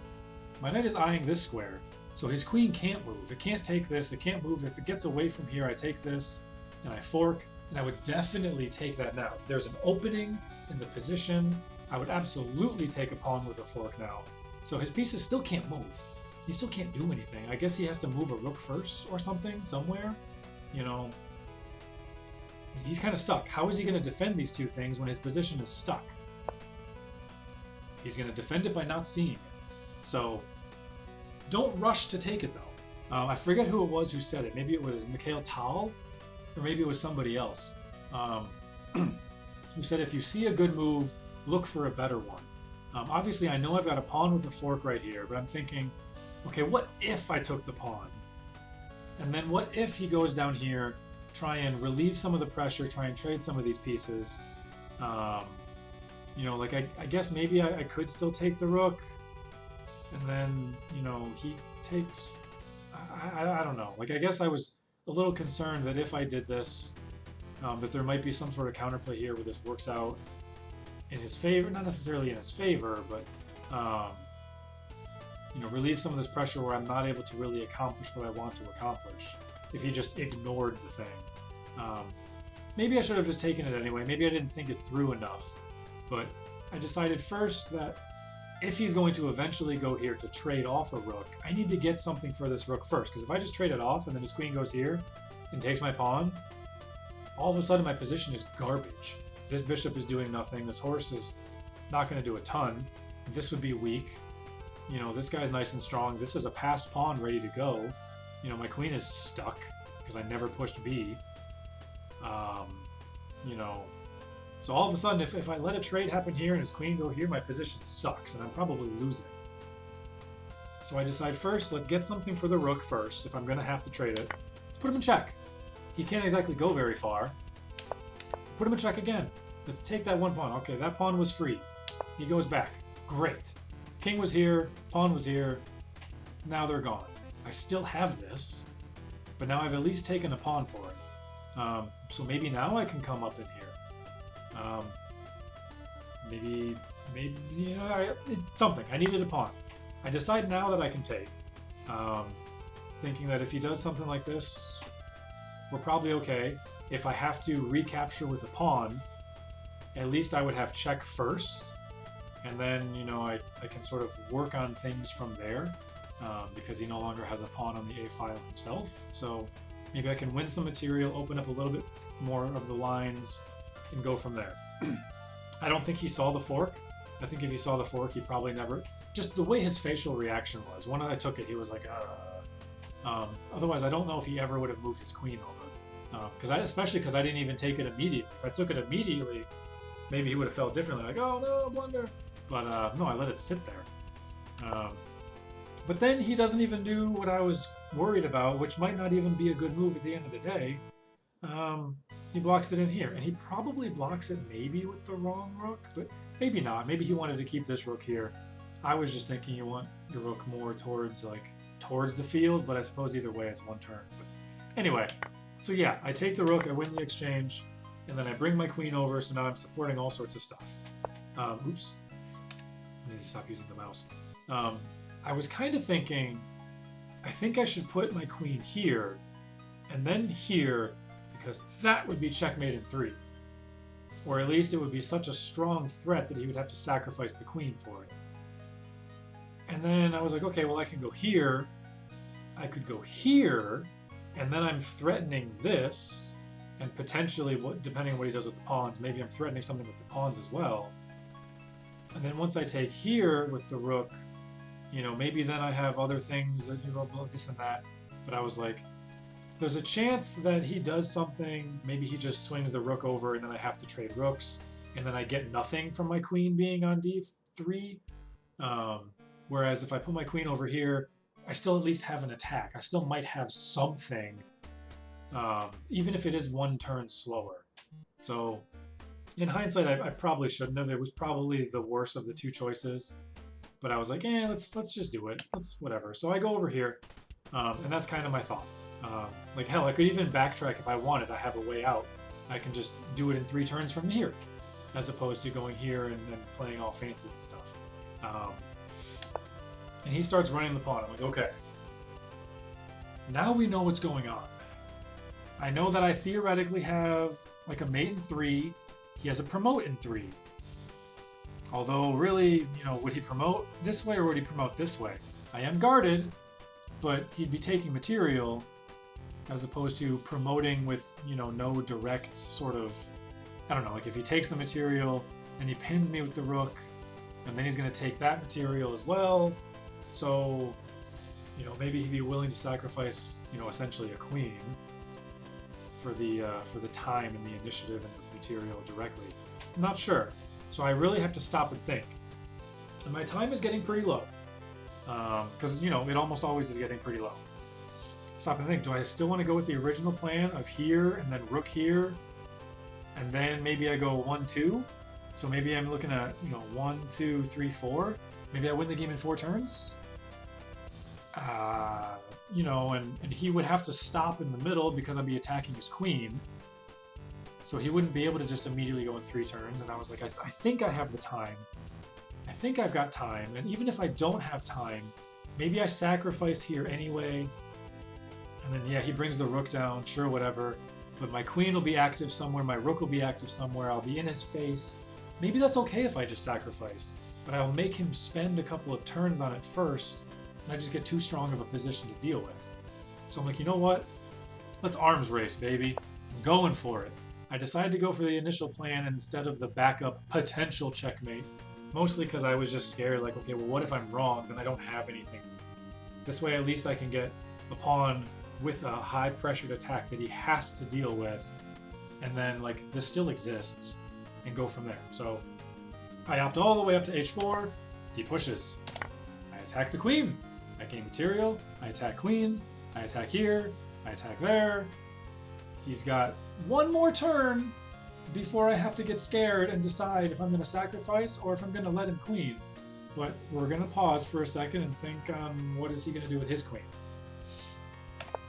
My knight is eyeing this square, so his queen can't move. It can't take this, it can't move. If it gets away from here, I take this, and I fork, and I would definitely take that now. There's an opening in the position. I would absolutely take a pawn with a fork now. So his pieces still can't move. He still can't do anything. I guess he has to move a rook first or something, somewhere. He's kind of stuck. How is he going to defend these two things when his position is stuck? He's going to defend it by not seeing it. So don't rush to take it, though. I forget who it was who said it. Maybe it was Mikhail Tal, or maybe it was somebody else, who said if you see a good move, look for a better one. Obviously, I know I've got a pawn with a fork right here, but I'm thinking, okay, what if I took the pawn? And then what if he goes down here, try and relieve some of the pressure, try and trade some of these pieces? I guess maybe I could still take the rook, and then, he takes... I don't know. I guess I was a little concerned that if I did this, that there might be some sort of counterplay here where this works out in his favor, not necessarily in his favor, but you know, relieve some of this pressure where I'm not able to really accomplish what I want to accomplish if he just ignored the thing. Maybe I should have just taken it anyway. Maybe I didn't think it through enough, but I decided first that if he's going to eventually go here to trade off a rook, I need to get something for this rook first, because if I just trade it off and then his queen goes here and takes my pawn, all of a sudden my position is garbage. This bishop is doing nothing. This horse is not going to do a ton. This would be weak. You know, this guy's nice and strong. This is a passed pawn ready to go. You know, my queen is stuck because I never pushed B. You know, so all of a sudden, if I let a trade happen here and his queen go here, my position sucks and I'm probably losing. So I decide first, let's get something for the rook first. If I'm going to have to trade it, let's put him in check. He can't exactly go very far. Put him in check again. Let's take that one pawn. Okay, that pawn was free. He goes back. Great. King was here, pawn was here. Now they're gone. I still have this, but now I've at least taken a pawn for it. So maybe now I can come up in here. Maybe, you know, something. I needed a pawn. I decide now that I can take, thinking that if he does something like this, we're probably okay. If I have to recapture with a pawn, at least I would have check first, and then, you know, I can sort of work on things from there, because he no longer has a pawn on the A file himself. So maybe I can win some material, open up a little bit more of the lines, and go from there. I don't think he saw the fork. I think if he saw the fork, he probably never... Just the way his facial reaction was. When I took it, he was like, otherwise, I don't know if he ever would have moved his queen over. Especially because I didn't even take it immediately. If I took it immediately, maybe he would have felt differently. Like, oh no, blunder. But no, I let it sit there. But then he doesn't even do what I was worried about, which might not even be a good move at the end of the day. He blocks it in here, and he probably blocks it maybe with the wrong rook, but maybe not. Maybe he wanted to keep this rook here. I was just thinking you want your rook more towards the field, but I suppose either way it's one turn. But anyway, so yeah, I take the rook, I win the exchange, and then I bring my queen over, so now I'm supporting all sorts of stuff. Oops. I need to stop using the mouse. I was kind of thinking, I think I should put my queen here, and then here, because that would be checkmate in 3. Or at least it would be such a strong threat that he would have to sacrifice the queen for it. And then I was like, okay, well I can go here, I could go here, and then I'm threatening this, and potentially, depending on what he does with the pawns, maybe I'm threatening something with the pawns as well. And then once I take here with the rook, you know, maybe then I have other things that, you know, this and that. But I was like, there's a chance that he does something, maybe he just swings the rook over and then I have to trade rooks, and then I get nothing from my queen being on d3. Whereas if I put my queen over here, I still at least have an attack. I still might have something, even if it is one turn slower. So in hindsight, I probably shouldn't have. It was probably the worst of the two choices. But I was like, let's just do it. Let's whatever. So I go over here, and that's kind of my thought. Like hell, I could even backtrack if I wanted. I have a way out. I can just do it in 3 turns from here, as opposed to going here and then playing all fancy and stuff. And he starts running the pawn. I'm like, okay. Now we know what's going on. I know that I theoretically have like a mate in 3. He has a promote in 3. Although really, you know, would he promote this way or would he promote this way? I am guarded, but he'd be taking material as opposed to promoting with, you know, no direct sort of, I don't know, like if he takes the material and he pins me with the rook, and then he's going to take that material as well. So, you know, maybe he'd be willing to sacrifice, you know, essentially a queen for the time and the initiative and the material directly. I'm not sure. So I really have to stop and think. And my time is getting pretty low. Because, you know, it almost always is getting pretty low. Stop and think, do I still want to go with the original plan of here and then rook here? And then maybe I go 1-2? So maybe I'm looking at, you know, 1, 2, 3, 4. Maybe I win the game in 4 turns? You know, and he would have to stop in the middle because I'd be attacking his queen. So he wouldn't be able to just immediately go in 3 turns. And I was like, I think I have the time. I think I've got time. And even if I don't have time, maybe I sacrifice here anyway. And then, yeah, he brings the rook down. Sure, whatever. But my queen will be active somewhere. My rook will be active somewhere. I'll be in his face. Maybe that's okay if I just sacrifice. But I'll make him spend a couple of turns on it first. And I just get too strong of a position to deal with. So I'm like, you know what? Let's arms race, baby. I'm going for it. I decided to go for the initial plan instead of the backup potential checkmate. Mostly because I was just scared, like, okay, well, what if I'm wrong? Then I don't have anything. This way, at least I can get a pawn with a high-pressured attack that he has to deal with. And then, like, this still exists. And go from there. So, I opt all the way up to h4. He pushes. I attack the queen. I gain material. I attack queen. I attack here. I attack there. He's got one more turn before I have to get scared and decide if I'm going to sacrifice or if I'm going to let him queen. But we're going to pause for a second and think, what is he going to do with his queen?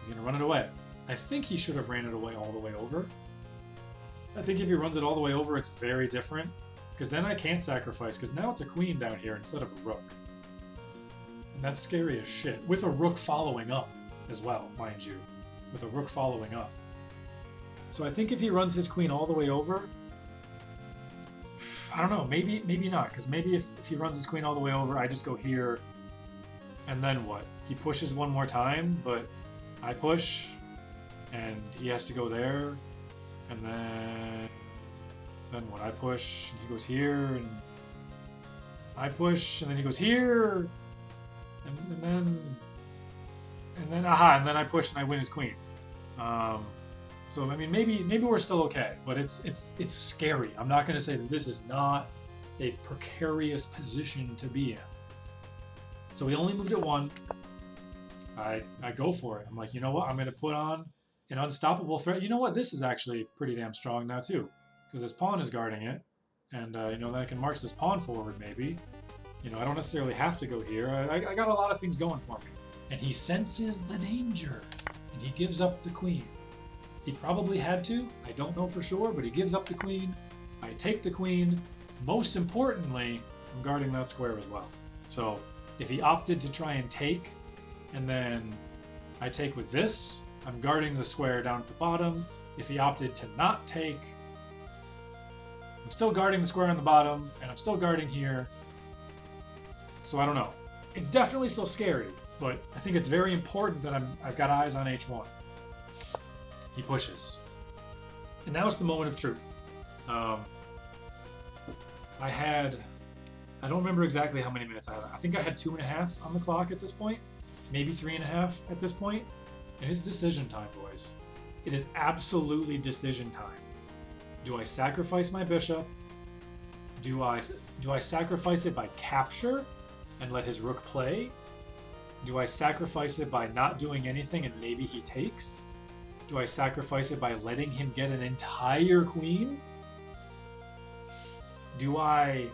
He's going to run it away. I think he should have ran it away all the way over. I think if he runs it all the way over, it's very different. Because then I can't sacrifice, because now it's a queen down here instead of a rook. And that's scary as shit. With a rook following up as well, mind you. With a rook following up. So I think if he runs his queen all the way over, I don't know, maybe not, because maybe if he runs his queen all the way over, I just go here, and then what? He pushes one more time, but I push, and he has to go there, and then what? I push, and he goes here, and I push, and then he goes here, and then I push and I win his queen. So I mean, maybe we're still okay, but it's scary. I'm not going to say that this is not a precarious position to be in. So we only moved it 1. I go for it. I'm like, you know what? I'm going to put on an unstoppable threat. You know what? This is actually pretty damn strong now too, because this pawn is guarding it, and you know, then I can march this pawn forward maybe. You know, I don't necessarily have to go here. I got a lot of things going for me. And he senses the danger, and he gives up the queen. He probably had to. I don't know for sure, but he gives up the queen. I take the queen. Most importantly, I'm guarding that square as well. So if he opted to try and take, and then I take with this, I'm guarding the square down at the bottom. If he opted to not take, I'm still guarding the square on the bottom, and I'm still guarding here. So I don't know. It's definitely still scary, but I think it's very important that I've got eyes on h1. He pushes. And now it's the moment of truth. I don't remember exactly how many minutes I had. I think I had 2.5 on the clock at this point, maybe 3.5 at this point. And it's decision time, boys. It is absolutely decision time. Do I sacrifice my bishop? Do I sacrifice it by capture and let his rook play? Do I sacrifice it by not doing anything and maybe he takes? Do I sacrifice it by letting him get an entire queen? I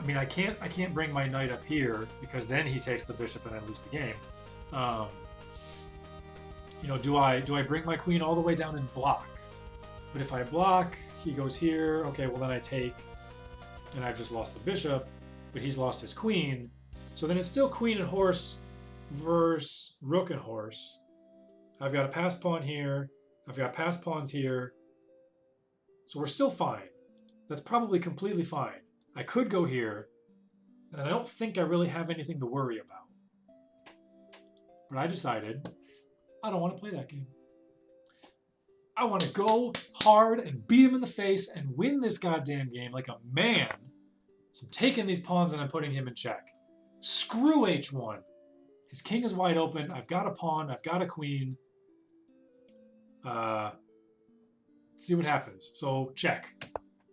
mean, I can't bring my knight up here because then he takes the bishop and I lose the game. You know, do I bring my queen all the way down and block? But if I block, he goes here. Okay, well then I take, and I've just lost the bishop, but he's lost his queen. So then it's still queen and horse versus rook and horse. I've got a passed pawn here. I've got passed pawns here. So we're still fine. That's probably completely fine. I could go here, and I don't think I really have anything to worry about. But I decided I don't want to play that game. I want to go hard and beat him in the face and win this goddamn game like a man. So I'm taking these pawns and I'm putting him in check. Screw h1. His king is wide open. I've got a pawn. I've got a queen. See what happens. So check.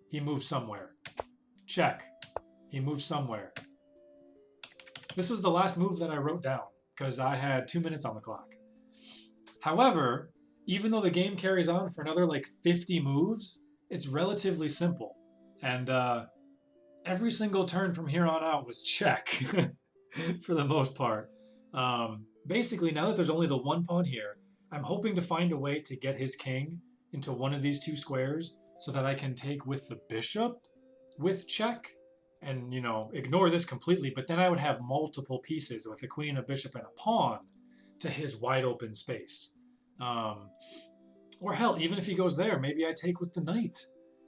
He moves somewhere. Check. He moves somewhere. This was the last move that I wrote down because I had 2 minutes on the clock. However, even though the game carries on for another like 50 moves, it's relatively simple. And every single turn from here on out was check for the most part. Basically, now that there's only the one pawn here, I'm hoping to find a way to get his king into one of these two squares so that I can take with the bishop with check and, you know, ignore this completely, but then I would have multiple pieces with a queen, a bishop, and a pawn to his wide open space. Or hell, even if he goes there, maybe I take with the knight,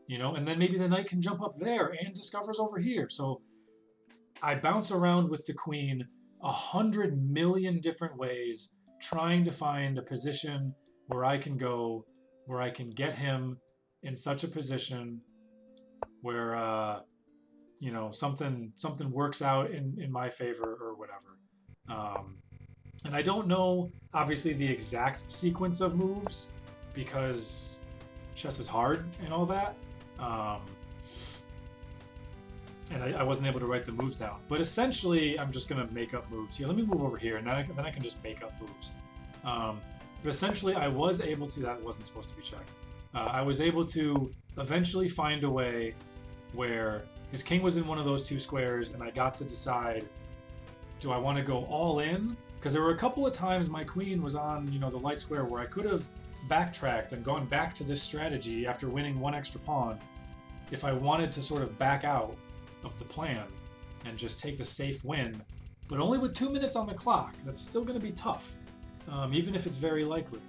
you know, and then maybe the knight can jump up there and discovers over here. So I bounce around with the queen 100 million different ways, trying to find a position where I can go, where I can get him in such a position where you know, something works out in my favor or whatever. And I don't know, obviously, the exact sequence of moves because chess is hard and all that. And I wasn't able to write the moves down. But essentially, I'm just going to make up moves. Here, let me move over here, and then I can just make up moves. But essentially, I was able to... That wasn't supposed to be checked. I was able to eventually find a way where his king was in one of those two squares, and I got to decide, do I want to go all in? Because there were a couple of times my queen was on, you know, the light square where I could have backtracked and gone back to this strategy after winning one extra pawn if I wanted to sort of back out of the plan and just take the safe win, but only with 2 minutes on the clock. That's still going to be tough, even if it's very likely.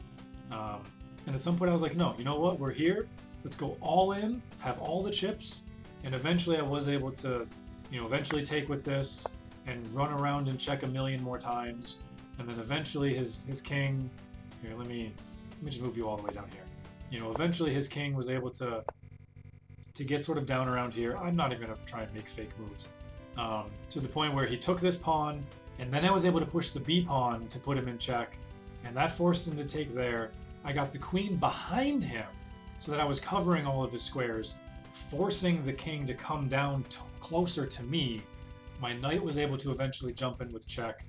And at some point I was like, no, you know what? We're here. Let's go all in, have all the chips. And eventually I was able to, you know, eventually take with this and run around and check a million more times. And then eventually his king, here, let me just move you all the way down here. You know, eventually his king was able to get sort of down around here. I'm not even going to try and make fake moves. To the point where he took this pawn, and then I was able to push the b pawn to put him in check, and that forced him to take there. I got the queen behind him so that I was covering all of his squares, forcing the king to come down closer to me. My knight was able to eventually jump in with check,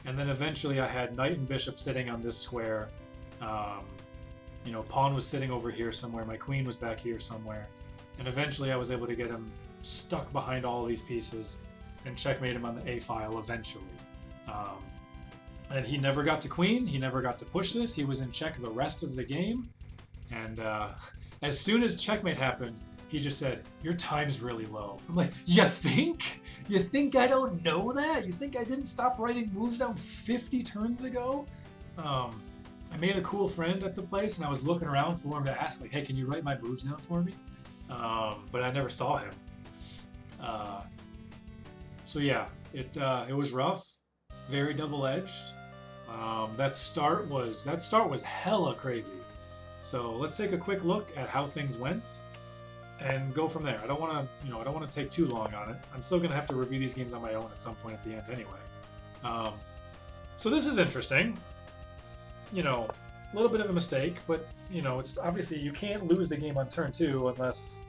and then eventually I had knight and bishop sitting on this square. You know, pawn was sitting over here somewhere, my queen was back here somewhere, and eventually I was able to get him stuck behind all these pieces and checkmate him on the a file eventually. And he never got to queen, he never got to push this, he was in check the rest of the game, and as soon as checkmate happened, he just said, your time's really low. I'm like, you think? You think I don't know that? You think I didn't stop writing moves down 50 turns ago? I made a cool friend at the place, and I was looking around for him to ask, like, hey, can you write my moves down for me? But I never saw him. So yeah, it was rough, very double-edged. That start was hella crazy. So let's take a quick look at how things went and go from there. I don't want to take too long on it. I'm still gonna have to review these games on my own at some point at the end anyway. So this is interesting. You know, a little bit of a mistake, but you know, it's obviously you can't lose the game on turn 2 unless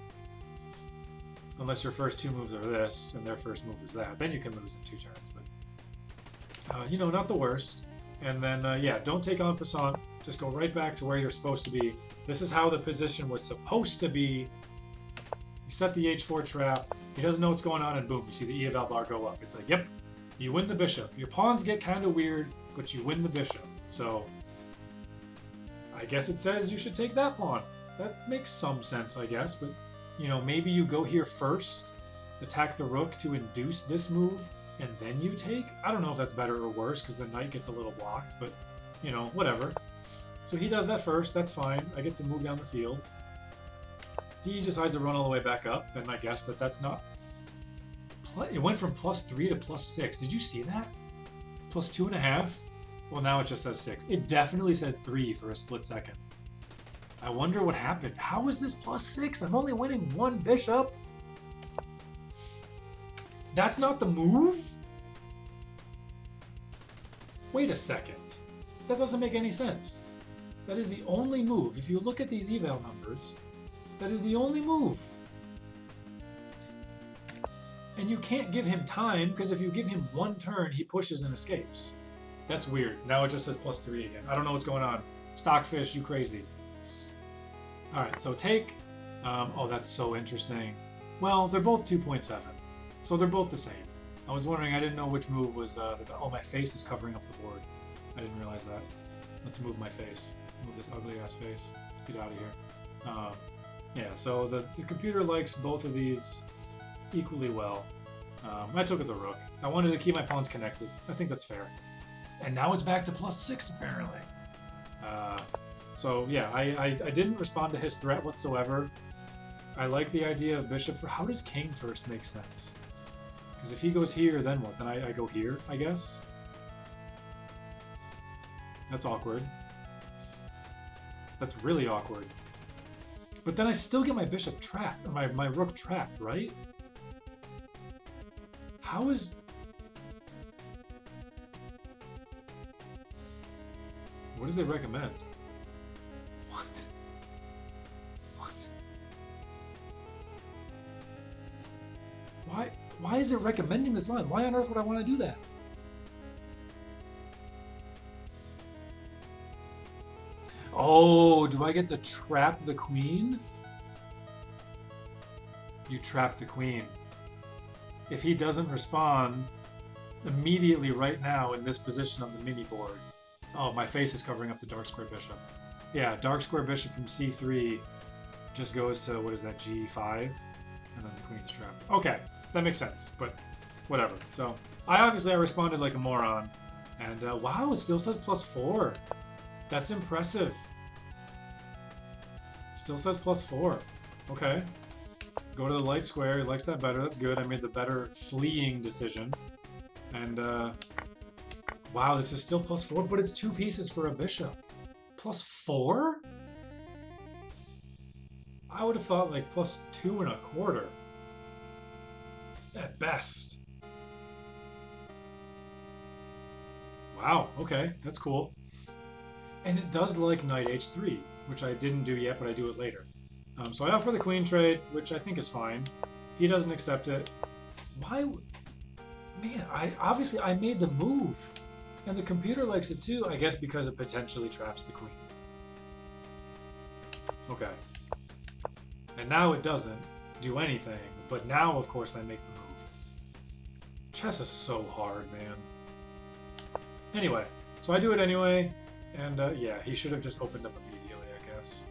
your first 2 moves are this and their first move is that. Then you can lose in 2 turns, but you know, not the worst. And then yeah, don't take en passant. Just go right back to where you're supposed to be. This is how the position was supposed to be. You set the h4 trap. He doesn't know what's going on, and boom, you see the e eval bar go up. It's like, yep, you win the bishop. Your pawns get kind of weird, but you win the bishop. So I guess it says you should take that pawn. That makes some sense, I guess, but you know, maybe you go here first, attack the rook to induce this move, and then you take? I don't know if that's better or worse, because the knight gets a little blocked, but you know, whatever. So he does that first, that's fine. I get to move down the field. He decides to run all the way back up, and I guess that's not... It went from +3 to +6. Did you see that? +2.5? Well, now it just says 6. It definitely said 3 for a split second. I wonder what happened. How is this +6? I'm only winning 1 bishop. That's not the move? Wait a second. That doesn't make any sense. That is the only move. If you look at these eval numbers, that is the only move. And you can't give him time, because if you give him 1 turn, he pushes and escapes. That's weird. Now it just says +3 again. I don't know what's going on. Stockfish, you crazy. Alright, so take... oh, that's so interesting. Well, they're both 2.7. So they're both the same. I was wondering, I didn't know which move was... oh, my face is covering up the board. I didn't realize that. Let's move my face. Move this ugly-ass face. Get out of here. Um, yeah, so the computer likes both of these equally well. I took it the rook. I wanted to keep my pawns connected. I think that's fair. And now it's back to +6 apparently. So yeah, I didn't respond to his threat whatsoever. I like the idea of bishop for how does king first make sense? Because if he goes here, then what? Then I go here, I guess? That's awkward. That's really awkward. But then I still get my bishop trapped, or my rook trapped, right? How is... What does it recommend? What? What? Why is it recommending this line? Why on earth would I want to do that? Oh, do I get to trap the queen? You trap the queen. If he doesn't respond immediately right now in this position on the mini board. Oh, my face is covering up the dark square bishop. Yeah, dark square bishop from c3 just goes to, what is that, g5? And then the queen's trapped. Okay, that makes sense, but whatever. So, I responded like a moron. And wow, it still says +4. That's impressive. Still says +4. Okay. Go to the light square. He likes that better. That's good. I made the better fleeing decision. And, wow, this is still +4, but it's 2 pieces for a bishop. +4? I would have thought like +2.25. At best. Wow, okay, that's cool. And it does like knight h3, which I didn't do yet, but I do it later. So I offer the queen trade, which I think is fine. He doesn't accept it. Why? Man, obviously I made the move. And the computer likes it too, I guess because it potentially traps the queen. Okay. And now it doesn't do anything, but now of course I make the move. Chess is so hard, man. Anyway, so I do it anyway, and yeah, he should have just opened up immediately, I guess.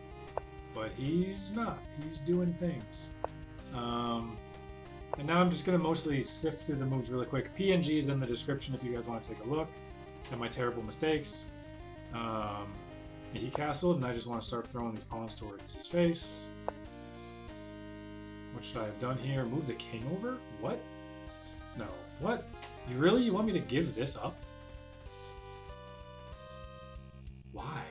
But he's not. He's doing things. And now I'm just going to mostly sift through the moves really quick. PNG is in the description if you guys want to take a look at my terrible mistakes. He castled, and I just want to start throwing these pawns towards his face. What should I have done here? Move the king over? What? No. What? You want me to give this up? Why?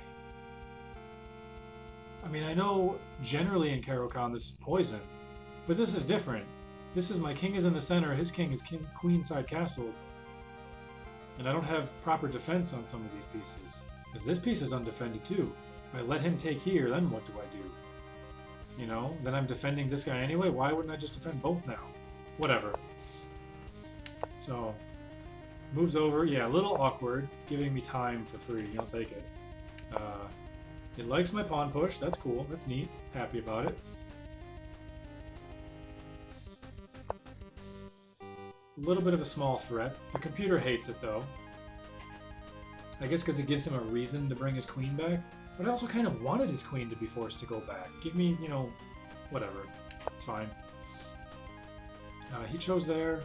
I mean, I know generally in Caro-Kann this is poison, but this is different. This is my king is in the center, his king is queenside castled. And I don't have proper defense on some of these pieces. Because this piece is undefended too. If I let him take here, then what do I do? You know, then I'm defending this guy anyway. Why wouldn't I just defend both now? Whatever. So, moves over. Yeah, a little awkward, giving me time for free. I'll take it. It likes my pawn push. That's cool. That's neat. Happy about it. A little bit of a small threat. The computer hates it though. I guess because it gives him a reason to bring his queen back. But I also kind of wanted his queen to be forced to go back. Give me, you know, whatever. It's fine. He chose there.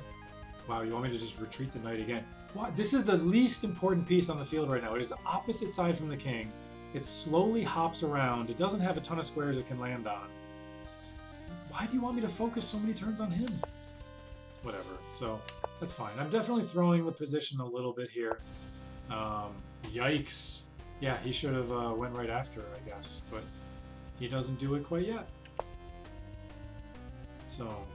Wow, you want me to just retreat the knight again? What? This is the least important piece on the field right now. It is the opposite side from the king. It slowly hops around. It doesn't have a ton of squares it can land on. Why do you want me to focus so many turns on him? Whatever. So, that's fine. I'm definitely throwing the position a little bit here. Yikes. Yeah, he should have went right after her, I guess. But he doesn't do it quite yet. So,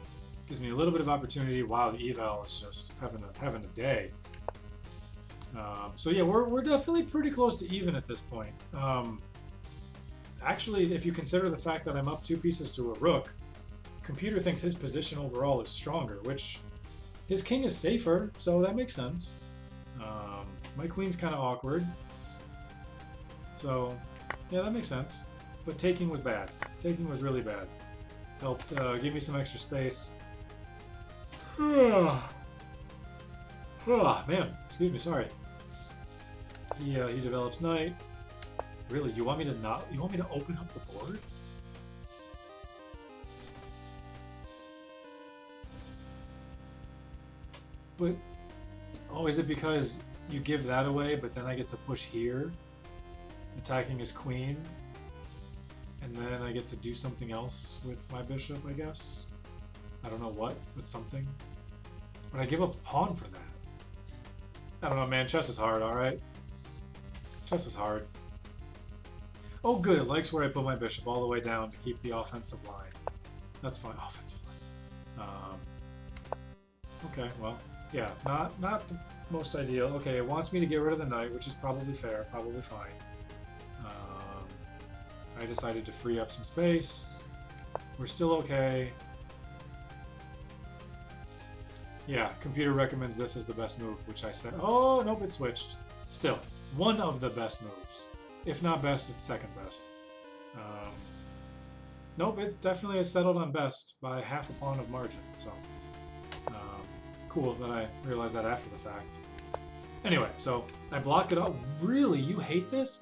gives me a little bit of opportunity. Wow, the eval is just having a day. So yeah, we're definitely pretty close to even at this point. Actually, if you consider the fact that I'm up 2 pieces to a rook, computer thinks his position overall is stronger, which his king is safer, so that makes sense. My queen's kind of awkward. So, yeah, that makes sense. But taking was bad. Taking was really bad. Helped give me some extra space. Man, excuse me, sorry. He develops knight. Really, you want me to open up the board? But, oh, is it because you give that away, but then I get to push here, attacking his queen, and then I get to do something else with my bishop, I guess? I don't know what, but something. But I give up a pawn for that. I don't know, man. Chess is hard, alright? Chess is hard. Oh, good. It likes where I put my bishop all the way down to keep the offensive line. That's fine. Offensive line. Okay, well, yeah, not the most ideal. Okay, it wants me to get rid of the knight, which is probably fair, probably fine. I decided to free up some space. We're still okay. Yeah, computer recommends this as the best move, which I said. Oh, nope, it switched. Still, one of the best moves. If not best, it's second best. Nope, it definitely is settled on best by half a pawn of margin, so cool that I realized that after the fact. Anyway, so I block it up. Really? You hate this?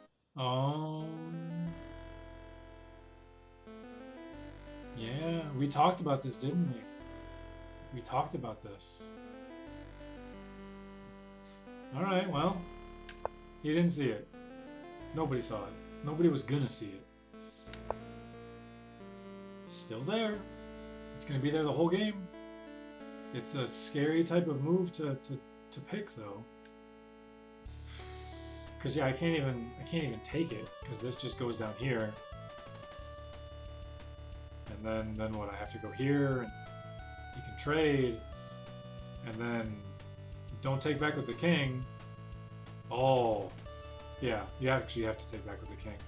Yeah, we talked about this, didn't we? We talked about this. Alright, well, you didn't see it. Nobody saw it. Nobody was gonna see it. It's still there. It's gonna be there the whole game. It's a scary type of move to pick, though. Because yeah, I can't even take it because this just goes down here, and then what? I have to go here, and you can trade, and then don't take back with the king. Oh, yeah, you actually have to take back with the king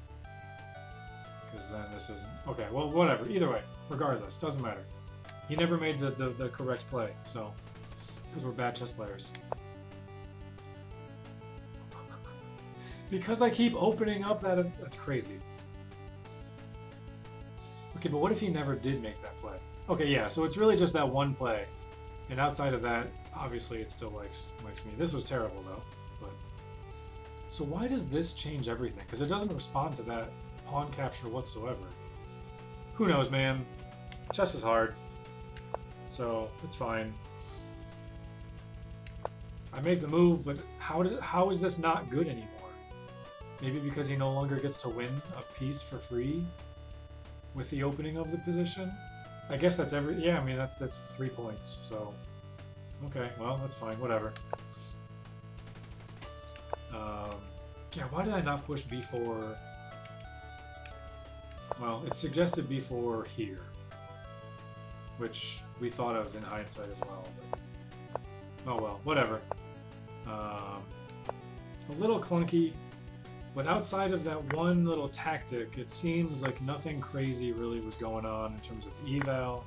because then this isn't okay. Well, whatever. Either way, regardless, doesn't matter. He never made the correct play, so because we're bad chess players. Because I keep opening up that's crazy. Okay, but what if he never did make that play? Okay, yeah, so it's really just that one play. And outside of that, obviously it still likes me. This was terrible though. But so why does this change everything? Because it doesn't respond to that pawn capture whatsoever. Who knows, man? Chess is hard. So it's fine. I make the move, but how is this not good anymore? Maybe because he no longer gets to win a piece for free with the opening of the position? I guess that's yeah, I mean, that's 3 points, so... Okay, well, that's fine, whatever. Yeah, why did I not push b4? Well, it suggested b4 here, which we thought of in hindsight as well, but... Oh well, whatever. A little clunky. But outside of that one little tactic, it seems like nothing crazy really was going on in terms of eval.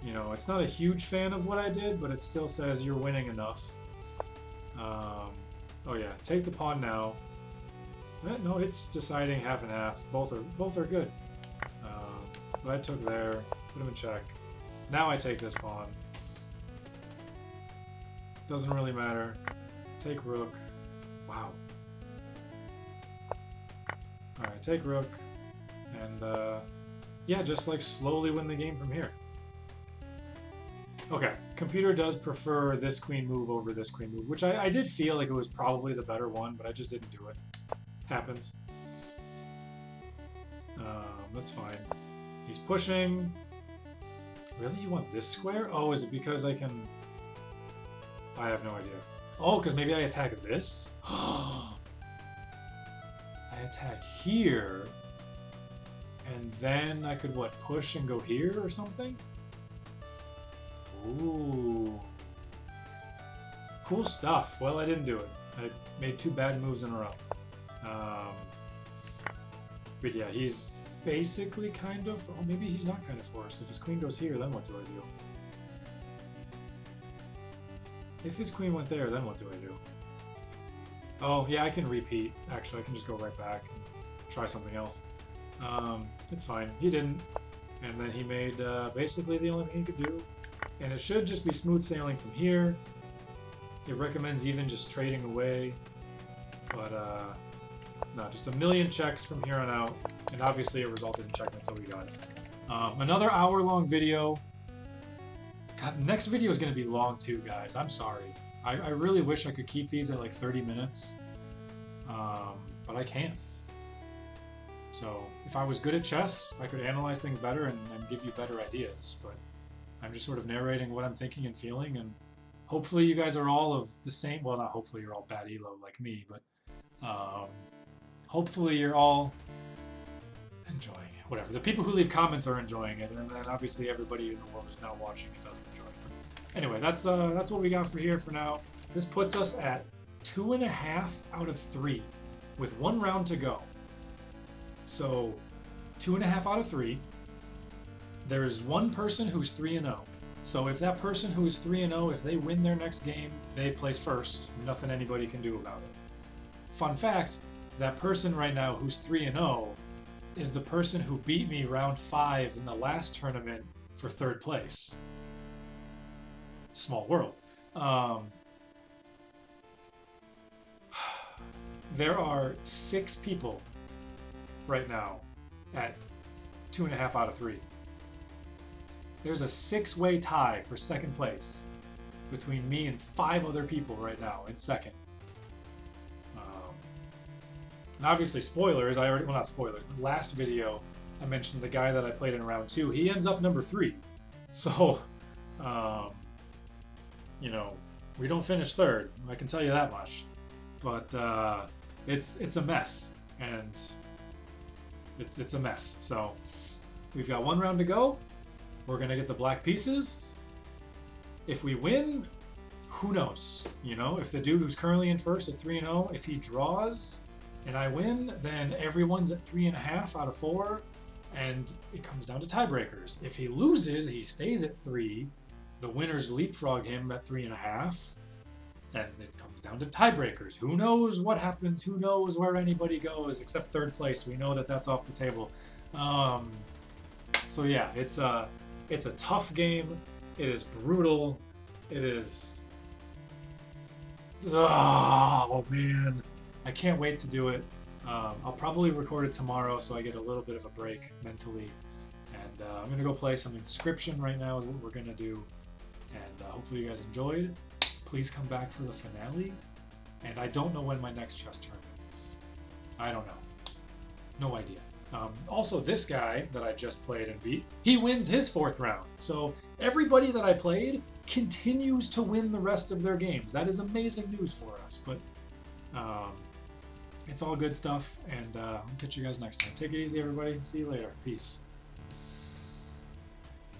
You know, it's not a huge fan of what I did, but it still says you're winning enough. Oh yeah, take the pawn now. No, it's deciding half and half. Both are good. But I took there, put him in check. Now I take this pawn. Doesn't really matter. Take rook. Wow. Alright, take rook, and yeah, just like slowly win the game from here. Okay, computer does prefer this queen move over this queen move, which I did feel like it was probably the better one, but I just didn't do it. Happens. That's fine. He's pushing. Really, you want this square? Oh, is it because I can... I have no idea. Oh, because maybe I attack this? I attack here, and then I could, what, push and go here or something? Ooh. Cool stuff. Well, I didn't do it. I made 2 bad moves in a row. But yeah, he's basically kind of... Oh, maybe he's not kind of forced. If his queen goes here, then what do I do? If his queen went there, then what do I do? Oh, yeah, I can repeat. Actually, I can just go right back and try something else. It's fine. He didn't. And then he made basically the only thing he could do. And it should just be smooth sailing from here. It recommends even just trading away. But, no, just a million checks from here on out. And obviously it resulted in checkmate, so we got it. Another hour-long video. God, the next video is going to be long too, guys. I'm sorry. I really wish I could keep these at like 30 minutes, but I can't. So if I was good at chess, I could analyze things better and give you better ideas, but I'm just sort of narrating what I'm thinking and feeling, and hopefully you guys are all of the same, well, not hopefully you're all bad elo like me, but hopefully you're all enjoying it. Whatever. The people who leave comments are enjoying it, and then obviously everybody in the world who's now watching it doesn't enjoy it. But anyway, that's what we got for here for now. This puts us at 2.5 out of 3 with 1 round to go. So 2.5 out of 3. There's one person who's 3-0. So if that person who is 3-0, if they win their next game, they place first. Nothing anybody can do about it. Fun fact, that person right now who's 3-0 is the person who beat me round 5 in the last tournament for 3rd place. Small world. There are 6 people right now at 2.5 out of 3. There's a 6-way tie for 2nd place between me and 5 other people right now in 2nd. And obviously spoilers, well, not spoilers, but last video I mentioned the guy that I played in round 2, he ends up number 3. So, you know, we don't finish 3rd, I can tell you that much. But it's a mess, and it's a mess. So we've got 1 round to go. We're gonna get the black pieces. If we win, who knows? You know, if the dude who's currently in first at 3-0, if he draws and I win, then everyone's at 3.5 out of 4, and it comes down to tiebreakers. If he loses, he stays at 3. The winners leapfrog him at 3.5, and it comes down to tiebreakers. Who knows what happens? Who knows where anybody goes except 3rd place? We know that that's off the table. So yeah, it's a tough game. It is brutal. It is. Oh man, I can't wait to do it. I'll probably record it tomorrow so I get a little bit of a break mentally. And I'm gonna go play some Inscription right now is what we're gonna do. And hopefully you guys enjoyed. Please come back for the finale. And I don't know when my next chess tournament is. I don't know. No idea. Also, this guy that I just played and beat, he wins his 4th round. So everybody that I played continues to win the rest of their games. That is amazing news for us. But it's all good stuff, and I'll catch you guys next time. Take it easy, everybody. See you later. Peace.